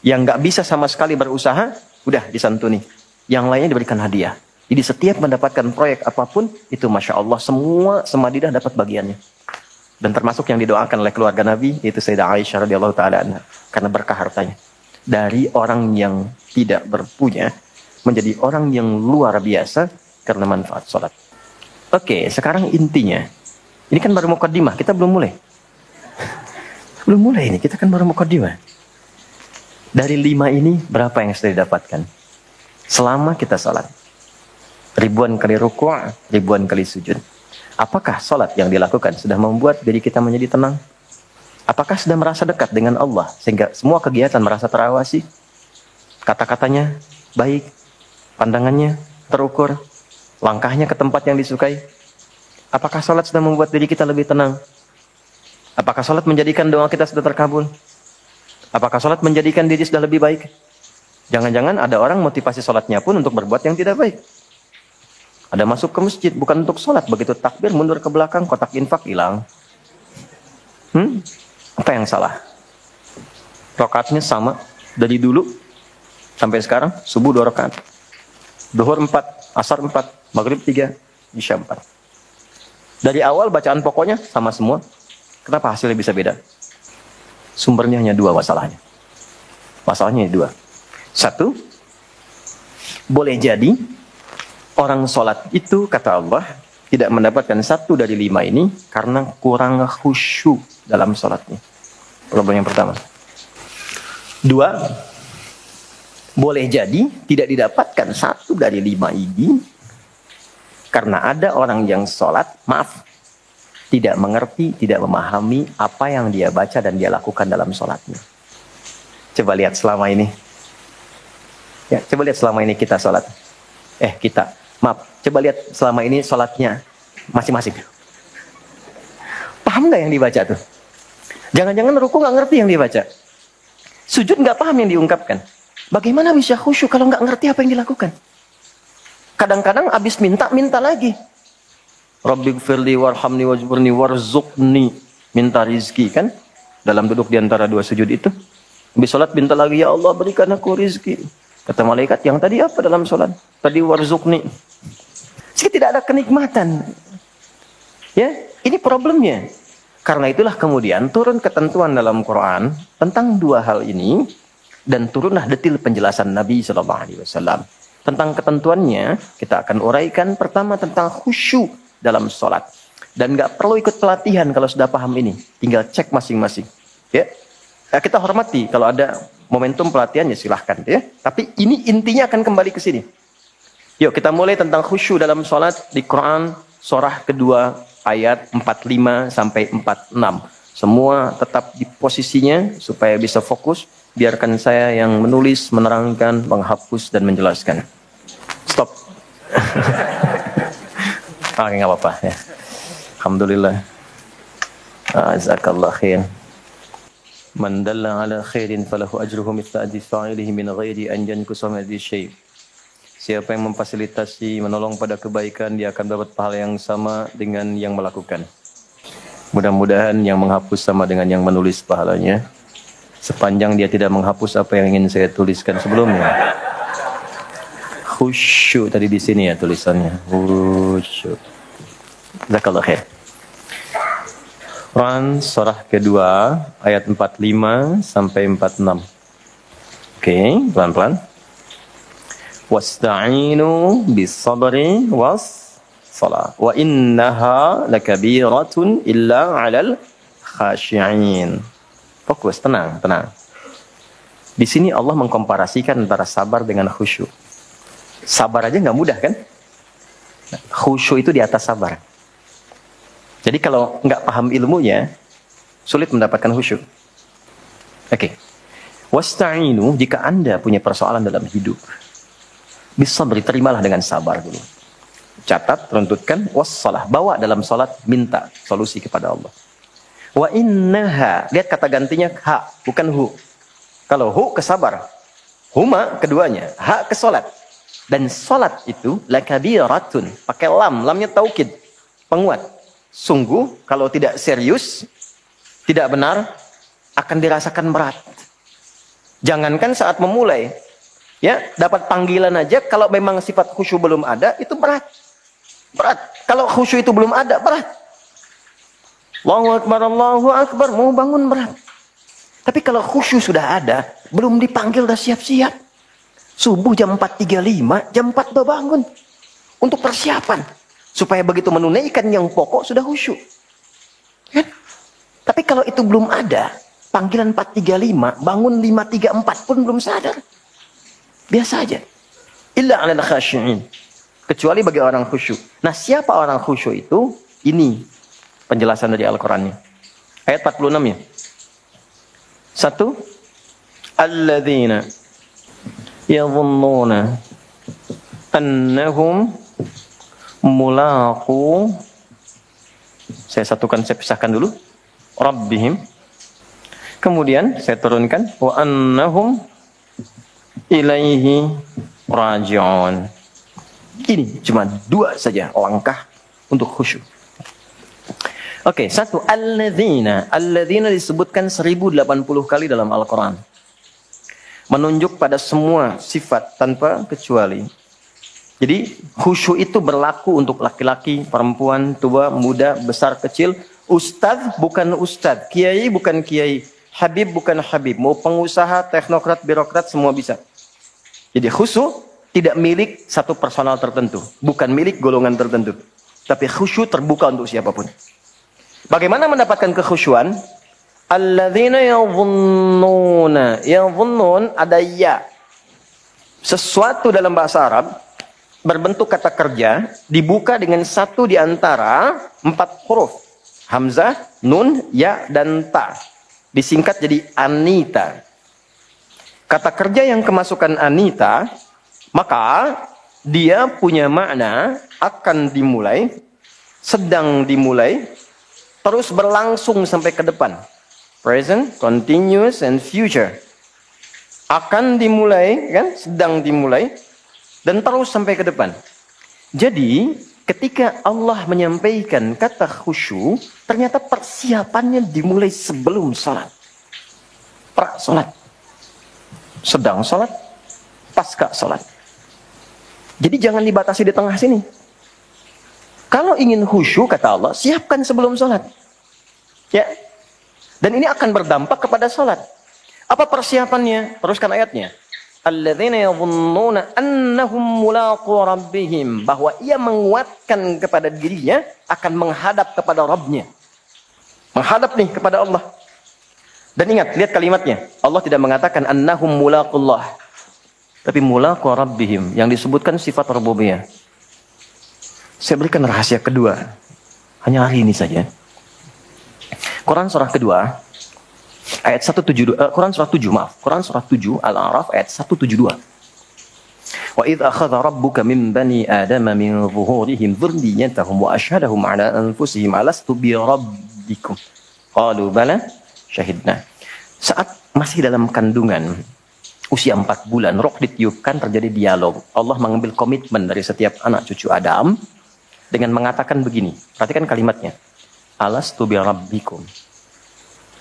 Yang nggak bisa sama sekali berusaha, udah disantuni. Yang lainnya diberikan hadiah. Jadi setiap mendapatkan proyek apapun, itu Masya Allah, semua Madinah dapat bagiannya. Dan termasuk yang didoakan oleh keluarga Nabi, yaitu Sayyidah Aisyah radhiyallahu ta'ala anha. Karena berkah hartanya. Dari orang yang tidak berpunya, menjadi orang yang luar biasa, karena manfaat sholat. Oke, sekarang intinya. Ini kan baru mukaddimah, kita belum mulai. Belum mulai ini, kita kan baru mukaddimah. Dari 5 ini, berapa yang sudah didapatkan? Selama kita sholat. Ribuan kali ruku', ribuan kali sujud. Apakah sholat yang dilakukan sudah membuat diri kita menjadi tenang? Apakah sudah merasa dekat dengan Allah sehingga semua kegiatan merasa terawasi? Kata-katanya baik, pandangannya terukur, langkahnya ke tempat yang disukai. Apakah sholat sudah membuat diri kita lebih tenang? Apakah sholat menjadikan doa kita sudah terkabul? Apakah sholat menjadikan diri sudah lebih baik? Jangan-jangan ada orang motivasi sholatnya pun untuk berbuat yang tidak baik. Ada masuk ke masjid bukan untuk sholat, begitu takbir mundur ke belakang, kotak infak hilang. Apa yang salah? Rakaatnya sama dari dulu sampai sekarang, subuh 2 rakaat, duhur 4, asar 4, maghrib 3, isya 4. Dari awal bacaan pokoknya sama semua. Kenapa hasilnya bisa beda? Sumbernya hanya 2 masalahnya. Masalahnya 2. 1, boleh jadi Orang sholat itu, kata Allah, tidak mendapatkan 1 dari 5 ini karena kurang khusyuk dalam sholatnya. Problem yang pertama. 2, boleh jadi tidak didapatkan 1 dari 5 ini karena ada orang yang sholat, tidak mengerti, tidak memahami apa yang dia baca dan dia lakukan dalam sholatnya. Coba lihat selama ini. Ya, coba lihat selama ini kita sholat. Coba lihat selama ini sholatnya masing-masing. Paham nggak yang dibaca tuh? Jangan-jangan ruku nggak ngerti yang dibaca. Sujud nggak paham yang diungkapkan. Bagaimana bisa khusyuk kalau nggak ngerti apa yang dilakukan? Kadang-kadang abis minta lagi. Rabbighfirli warhamni wajburni warzuqni. Minta rizki kan? Dalam duduk di antara 2 sujud itu. Habis sholat minta lagi, ya Allah berikan aku rizki. Kata malaikat, yang tadi apa dalam sholat? Tadi warzuqni. Jadi tidak ada kenikmatan. Ya, ini problemnya. Karena itulah kemudian turun ketentuan dalam Quran tentang 2 hal ini. Dan turunlah detil penjelasan Nabi SAW. Tentang ketentuannya, kita akan uraikan pertama tentang khusyuk dalam sholat. Dan nggak perlu ikut pelatihan kalau sudah paham ini. Tinggal cek masing-masing. Ya, kita hormati kalau ada momentum pelatihan ya silahkan. Ya. Tapi ini intinya akan kembali ke sini. Yuk kita mulai tentang khusyuk dalam sholat di Quran surah kedua ayat 45 sampai 46. Semua tetap di posisinya supaya bisa fokus. Biarkan saya yang menulis, menerangkan, menghapus, dan menjelaskan. Stop. Nggak apa-apa ya. Alhamdulillah. Jazakallah khair. Man dalla ala khairin falahu ajruhu mithla ajri fa'ilihi min ghairi an yanqusa min syai'. Siapa yang memfasilitasi, menolong pada kebaikan, dia akan dapat pahala yang sama dengan yang melakukan. Mudah-mudahan yang menghapus sama dengan yang menulis pahalanya. Sepanjang dia tidak menghapus apa yang ingin saya tuliskan sebelumnya. Khusyuk tadi di sini ya tulisannya. Khusyuk. Jazakallah khair. Quran surah kedua ayat 45 sampai 46. Oke, pelan-pelan. Wasta'inu bis-sabri was-salah. Wa innaha lakabiratun illa 'alal khashi'in. Fokus, tenang. Di sini Allah mengkomparasikan antara sabar dengan khusyuk. Sabar aja nggak mudah kan? Khusyuk itu di atas sabar. Jadi kalau nggak paham ilmunya, sulit mendapatkan khusyuk. Oke. Wasta'inu, jika Anda punya persoalan dalam hidup, bisa terimalah dengan sabar dulu. Catat, runtutkan, wassalah. Bawa dalam salat, minta solusi kepada Allah. Wa innaha, lihat kata gantinya ha, bukan hu. Kalau hu ke sabar, huma keduanya, ha ke salat. Dan salat itu lakabiratun, pakai lamnya taukid, penguat. Sungguh kalau tidak serius, tidak benar, akan dirasakan berat. Jangankan saat memulai, ya dapat panggilan aja, kalau memang sifat khusyuk belum ada, itu berat. Kalau khusyuk itu belum ada, berat. Allahu Akbar, mau bangun berat. Tapi kalau khusyuk sudah ada, belum dipanggil dah siap-siap. Subuh jam 4.35, jam 4 udah bangun. Untuk persiapan. Supaya begitu menunaikan yang pokok sudah khusyuk. Kan? Tapi kalau itu belum ada, panggilan 4.35, bangun 5.34 pun belum sadar. Biasa aja. Illa 'alal khashi'in. Kecuali bagi orang khusyuk. Nah, siapa orang khusyuk itu? Ini penjelasan dari Al-Qurannya. Ayat 46 ya. 1. Alladzina yadhunnuna annahum mulaqu. Saya satukan, saya pisahkan dulu. Rabbihim. Kemudian saya turunkan wa annahum ilaihi raji'un. Ini cuma 2 saja langkah untuk khusyuk. Oke, 1. Alladzina. Alladzina disebutkan 1080 kali dalam Al-Quran. Menunjuk pada semua sifat tanpa kecuali. Jadi khusyuk itu berlaku untuk laki-laki, perempuan, tua, muda, besar, kecil. Ustadz bukan ustadz. Kiai bukan kiai. Habib bukan habib. Mau pengusaha, teknokrat, birokrat, semua bisa. Jadi khusyuk tidak milik satu personal tertentu, bukan milik golongan tertentu, tapi khusyuk terbuka untuk siapapun. Bagaimana mendapatkan kekhusyuan? Alladzina yadhunnuna. Yadhunnun ada ya. Sesuatu dalam bahasa Arab berbentuk kata kerja dibuka dengan satu di antara 4 huruf. Hamzah, nun, ya, dan ta. Disingkat jadi anita. Kata kerja yang kemasukan anita, maka dia punya makna akan dimulai, sedang dimulai, terus berlangsung sampai ke depan. Present, continuous, and future. Akan dimulai, kan? Sedang dimulai, dan terus sampai ke depan. Jadi, ketika Allah menyampaikan kata khusyuk, ternyata persiapannya dimulai sebelum sholat. Pra-sholat. Sedang sholat, pasca sholat. Jadi jangan dibatasi di tengah sini. Kalau ingin khusyuk, kata Allah, siapkan sebelum sholat. Ya. Dan ini akan berdampak kepada sholat. Apa persiapannya? Teruskan ayatnya. Alladzina yadhunnuna annahum mulaqu rabbihim. Bahwa ia menguatkan kepada dirinya akan menghadap kepada Rabbnya. Menghadap nih kepada Allah. Dan ingat, lihat kalimatnya. Allah tidak mengatakan annahum mulaqullah. Tapi mulaqu rabbihim. Yang disebutkan sifat rububiyah. Saya berikan rahasia kedua. Hanya hari ini saja. Quran surah kedua ayat 172 Quran surah 7 maaf Quran surah 7 Al-A'raf ayat 172. Wa idz akhadha rabbuka min bani adama min zuhurihim dhurriyyatahum wa ashhadahum ala anfusihim alastu bi rabbikum qalu bala syahidna. Saat masih dalam kandungan usia 4 bulan roh ditiupkan, terjadi dialog. Allah mengambil komitmen dari setiap anak cucu Adam dengan mengatakan begini. Perhatikan kalimatnya. Alastu bi rabbikum.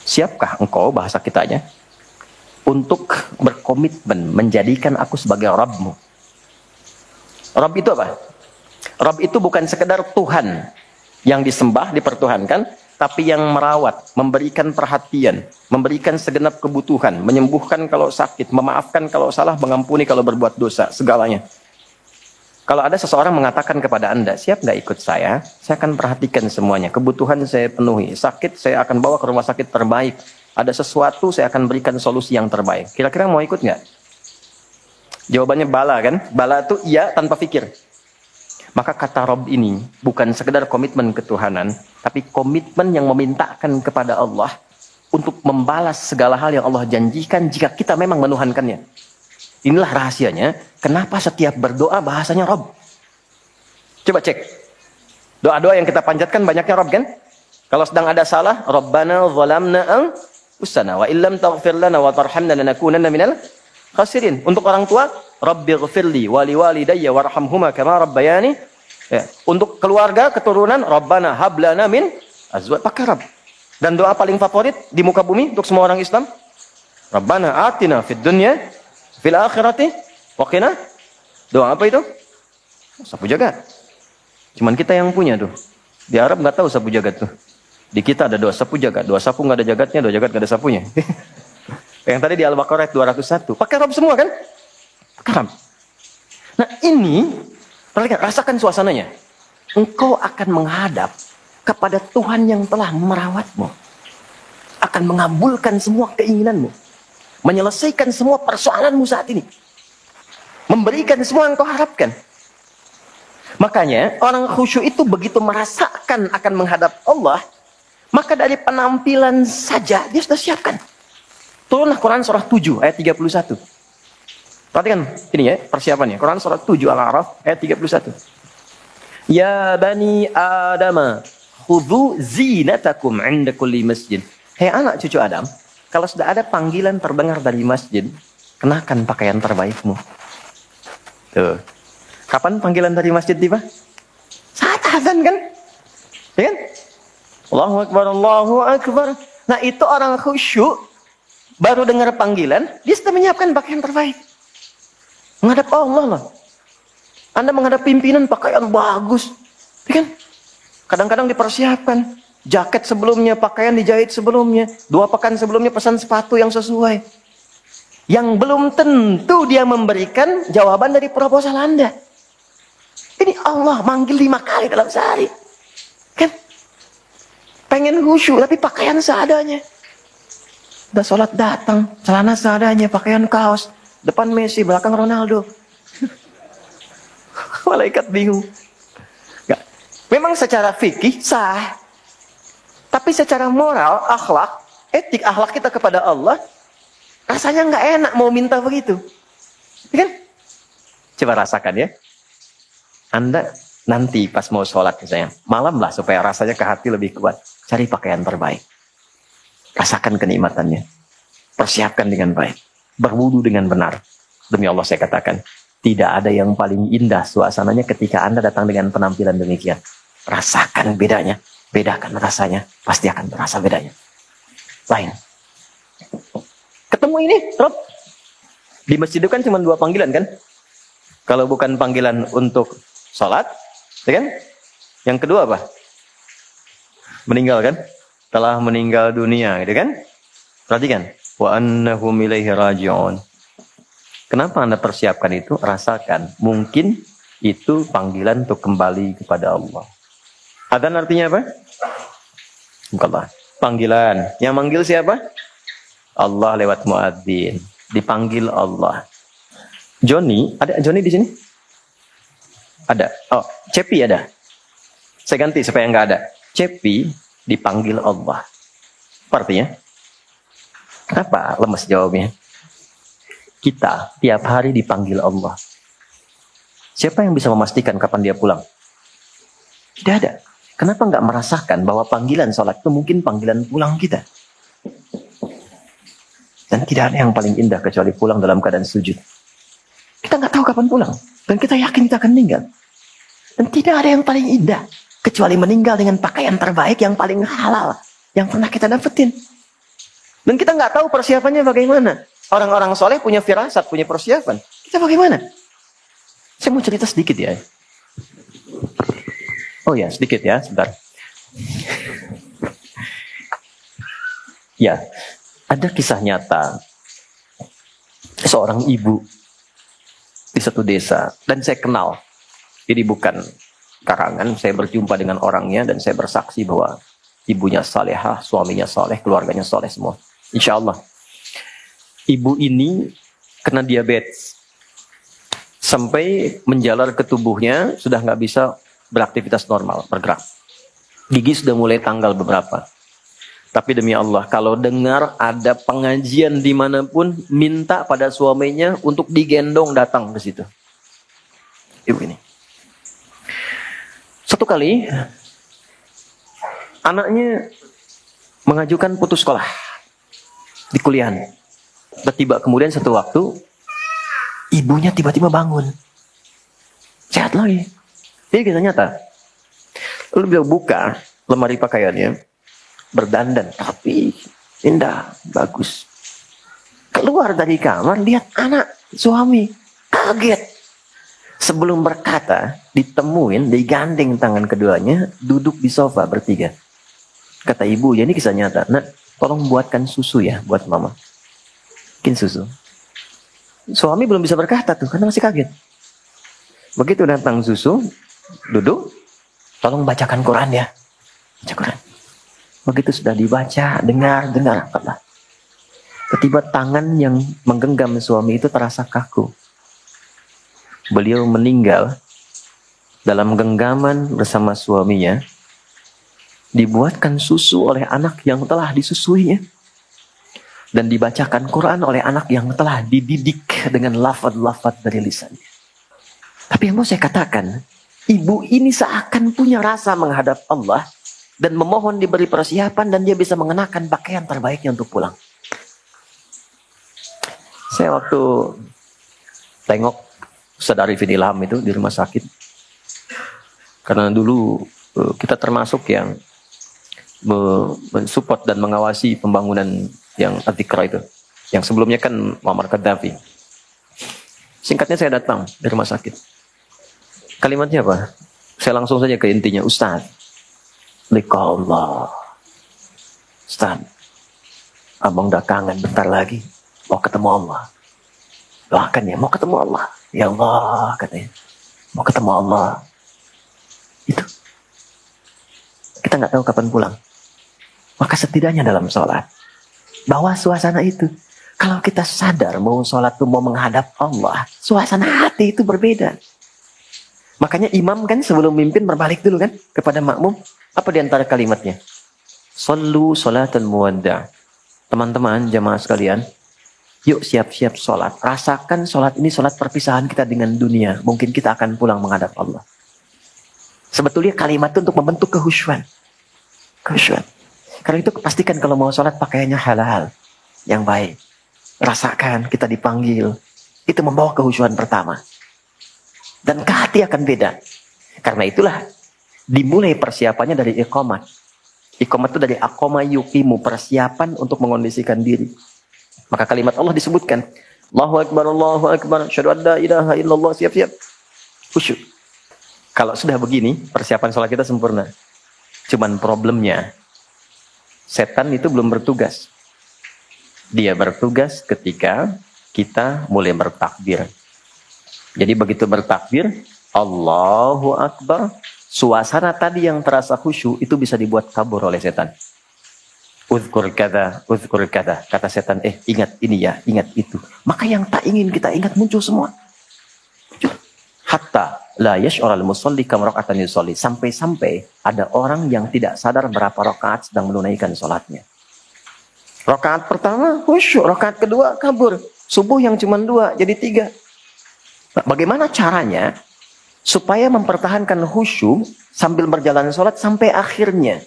Siapkah engkau, bahasa kitanya, untuk berkomitmen menjadikan aku sebagai Rabbmu? Rabb itu apa? Rabb itu bukan sekedar Tuhan yang disembah, dipertuhankan, tapi yang merawat, memberikan perhatian, memberikan segenap kebutuhan, menyembuhkan kalau sakit, memaafkan kalau salah, mengampuni kalau berbuat dosa, segalanya. Kalau ada seseorang mengatakan kepada Anda, siap nggak ikut saya akan perhatikan semuanya. Kebutuhan saya penuhi. Sakit, saya akan bawa ke rumah sakit terbaik. Ada sesuatu, saya akan berikan solusi yang terbaik. Kira-kira mau ikut nggak? Jawabannya bala kan? Bala itu iya tanpa pikir. Maka kata Rabb ini bukan sekedar komitmen ketuhanan, tapi komitmen yang memintakan kepada Allah untuk membalas segala hal yang Allah janjikan jika kita memang menuhankannya. Inilah rahasianya, kenapa setiap berdoa bahasanya Rabb. Coba cek. Doa-doa yang kita panjatkan banyaknya Rabb kan? Kalau sedang ada salah, Rabbana zalamna anfusana wa illam taghfir lana wa tarhamna lanakunanna minal khasirin. Untuk orang tua, Rabbighfirli wa liwalidayya warhamhuma kama rabbayani. Ya. Untuk keluarga, keturunan, Rabbana hablana min azwaj. Pakai Rabb. Dan doa paling favorit di muka bumi untuk semua orang Islam, Rabbana atina fid dunya fil akhirati waqina. Doa apa itu? Sapu jagat. Cuman kita yang punya tuh. Di Arab nggak tahu sapu jagat tuh. Di kita ada doa sapu jagat. Doa sapu nggak ada jagatnya, doa jagat nggak ada sapunya. Yang tadi di Al-Baqarah 201. Pakai Rabb semua kan? Pakai Rabb. Nah ini, perhatikan, rasakan suasananya. Engkau akan menghadap kepada Tuhan yang telah merawatmu. Akan mengabulkan semua keinginanmu. Menyelesaikan semua persoalanmu saat ini. Memberikan semua yang kau harapkan. Makanya orang khusyuk itu begitu merasakan akan menghadap Allah, maka dari penampilan saja dia sudah siapkan. Turunlah Quran surah 7 ayat 31. Perhatikan ini ya persiapannya. Quran surah 7 Al-A'raf ayat 31. Ya bani Adam, khudhu zinatakum 'inda kulli masjid. Hei anak cucu Adam, kalau sudah ada panggilan terdengar dari masjid, kenakan pakaian terbaikmu. Tuh. Kapan panggilan dari masjid tiba? Saat azan kan? Ya kan? Allahu Akbar, Allahu Akbar. Nah itu orang khusyuk, baru dengar panggilan, dia sudah menyiapkan pakaian terbaik. Menghadap Allah loh. Anda menghadap pimpinan pakaian bagus. Ya kan? Kadang-kadang dipersiapkan. Jaket sebelumnya, pakaian dijahit sebelumnya. 2 pekan sebelumnya pesan sepatu yang sesuai. yang belum tentu dia memberikan jawaban dari proposal Anda. Ini Allah manggil 5 kali dalam sehari. Kan? Pengen khusyuk tapi pakaian seadanya. Udah sholat datang, celana seadanya, pakaian kaos. Depan Messi, belakang Ronaldo. Malaikat bingung. Nggak. Memang secara fikih sah. Tapi secara moral, akhlak, etik akhlak kita kepada Allah, rasanya nggak enak mau minta begitu. Ya kan? Coba rasakan ya. Anda nanti pas mau sholat misalnya, malam lah supaya rasanya ke hati lebih kuat. Cari pakaian terbaik. Rasakan kenikmatannya. Persiapkan dengan baik. Berwudu dengan benar. Demi Allah saya katakan, tidak ada yang paling indah suasananya ketika Anda datang dengan penampilan demikian. Rasakan bedanya. Bedakan rasanya. Pasti akan terasa bedanya. Lain. Ketemu ini, Rob. Di masjid itu kan cuma 2 panggilan kan? Kalau bukan panggilan untuk sholat, ya kan? Yang kedua apa? Meninggal kan? Telah meninggal dunia, gitu kan? Perhatikan. Wa annahum ilaihi raji'un. Kenapa Anda persiapkan itu? Rasakan. Mungkin itu panggilan untuk kembali kepada Allah. Adzan artinya apa? Bukanlah. Panggilan. Yang manggil siapa? Allah lewat muadzin. Dipanggil Allah. Joni, ada Joni di sini? Ada. Oh, Cepi ada. Saya ganti supaya nggak ada. Cepi dipanggil Allah. Apa artinya? Kenapa lemes jawabnya? Kita tiap hari dipanggil Allah. Siapa yang bisa memastikan kapan dia pulang? Tidak ada. Kenapa nggak merasakan bahwa panggilan sholat itu mungkin panggilan pulang kita? Dan tidak ada yang paling indah kecuali pulang dalam keadaan sujud. Kita nggak tahu kapan pulang. Dan kita yakin kita akan meninggal. Dan tidak ada yang paling indah kecuali meninggal dengan pakaian terbaik yang paling halal yang pernah kita dapetin. Dan kita nggak tahu persiapannya bagaimana. Orang-orang soleh punya firasat, punya persiapan. Kita bagaimana? Saya mau cerita sedikit ya. Oh ya, sedikit ya, sebentar. Ya, ada kisah nyata. Seorang ibu di satu desa. Dan saya kenal. Ini bukan karangan. Saya berjumpa dengan orangnya dan saya bersaksi bahwa ibunya salehah, suaminya saleh, keluarganya saleh semua. Insya Allah. Ibu ini kena diabetes. Sampai menjalar ke tubuhnya, sudah nggak bisa beraktivitas normal, bergerak. Gigi sudah mulai tanggal beberapa. Tapi demi Allah, kalau dengar ada pengajian dimanapun, minta pada suaminya untuk digendong datang ke situ. Ibu ini. Satu kali, anaknya mengajukan putus sekolah di kuliahan. Tiba kemudian satu waktu, ibunya tiba-tiba bangun. Sehat lagi. Ini kisah nyata. Lalu beliau buka lemari pakaiannya, berdandan, tapi indah, bagus. Keluar dari kamar, lihat anak, suami, kaget. Sebelum berkata, ditemuin, digandeng tangan keduanya, duduk di sofa bertiga. Kata ibu, ya ini kisah nyata. Nak, tolong buatkan susu ya buat mama. Bikin susu. Suami belum bisa berkata tuh, karena masih kaget. Begitu datang susu, duduk, tolong bacakan Quran ya. Baca Quran. Begitu sudah dibaca, dengar, kata. Tiba-tiba tangan yang menggenggam suami itu terasa kaku. Beliau meninggal dalam genggaman bersama suaminya, dibuatkan susu oleh anak yang telah disusuinya. Dan dibacakan Quran oleh anak yang telah dididik dengan lafaz-lafaz dari lisannya. Tapi yang mau saya katakan, ibu ini seakan punya rasa menghadap Allah dan memohon diberi persiapan dan dia bisa mengenakan pakaian terbaiknya untuk pulang. Saya waktu tengok saudari Fidilham itu di rumah sakit, karena dulu kita termasuk yang mensupport dan mengawasi pembangunan yang Adzikra itu, yang sebelumnya kan Muammar Gaddafi. Singkatnya saya datang dari rumah sakit. Kalimatnya apa? Saya langsung saja ke intinya. Ustaz, liqa Allah. Ustaz, abang udah kangen bentar lagi. mau ketemu Allah. Doakan ya, mau ketemu Allah. Ya Allah, katanya. Mau ketemu Allah. Itu. Kita nggak tahu kapan pulang. Maka setidaknya dalam sholat, bawa suasana itu. Kalau kita sadar mau sholat itu mau menghadap Allah, suasana hati itu berbeda. Makanya imam kan sebelum mimpin berbalik dulu kan kepada makmum. Apa di antara kalimatnya? Sallu sholatan muwadda'. Teman-teman, jamaah sekalian, yuk siap-siap sholat. Rasakan sholat ini sholat perpisahan kita dengan dunia. Mungkin kita akan pulang menghadap Allah. Sebetulnya kalimat itu untuk membentuk kehusyuan. Kehusyuan. Karena itu pastikan kalau mau sholat pakaiannya halal. Yang baik. Rasakan kita dipanggil. Itu membawa kehusyuan pertama. Dan ke hati akan beda. Karena itulah dimulai persiapannya dari iqamat. Iqamat itu dari aqama yuqimu, persiapan untuk mengondisikan diri. Maka kalimat Allah disebutkan. Allahu Akbar, asyhadu an la ilaha illallah, siap-siap. Khusyuk. Kalau sudah begini, persiapan sholat kita sempurna. Cuman problemnya, setan itu belum bertugas. Dia bertugas ketika kita mulai bertakbir. Jadi begitu bertakbir, Allahu Akbar, suasana tadi yang terasa khusyuk itu bisa dibuat kabur oleh setan. Uzkur kada, kata setan, ingat ini ya, ingat itu. Maka yang tak ingin kita ingat muncul semua. Hatta la yash'ural musalli kam raka'atan yusalli. Sampai-sampai ada orang yang tidak sadar berapa rakaat sedang menunaikan sholatnya. Rakaat pertama khusyuk, rakaat kedua kabur. Subuh yang cuma 2 jadi 3. Nah, bagaimana caranya supaya mempertahankan khusyuk sambil berjalan sholat sampai akhirnya?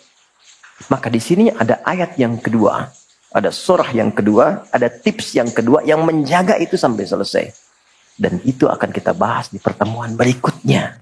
Maka di sini ada ayat yang kedua, ada surah yang kedua, ada tips yang kedua yang menjaga itu sampai selesai. Dan itu akan kita bahas di pertemuan berikutnya.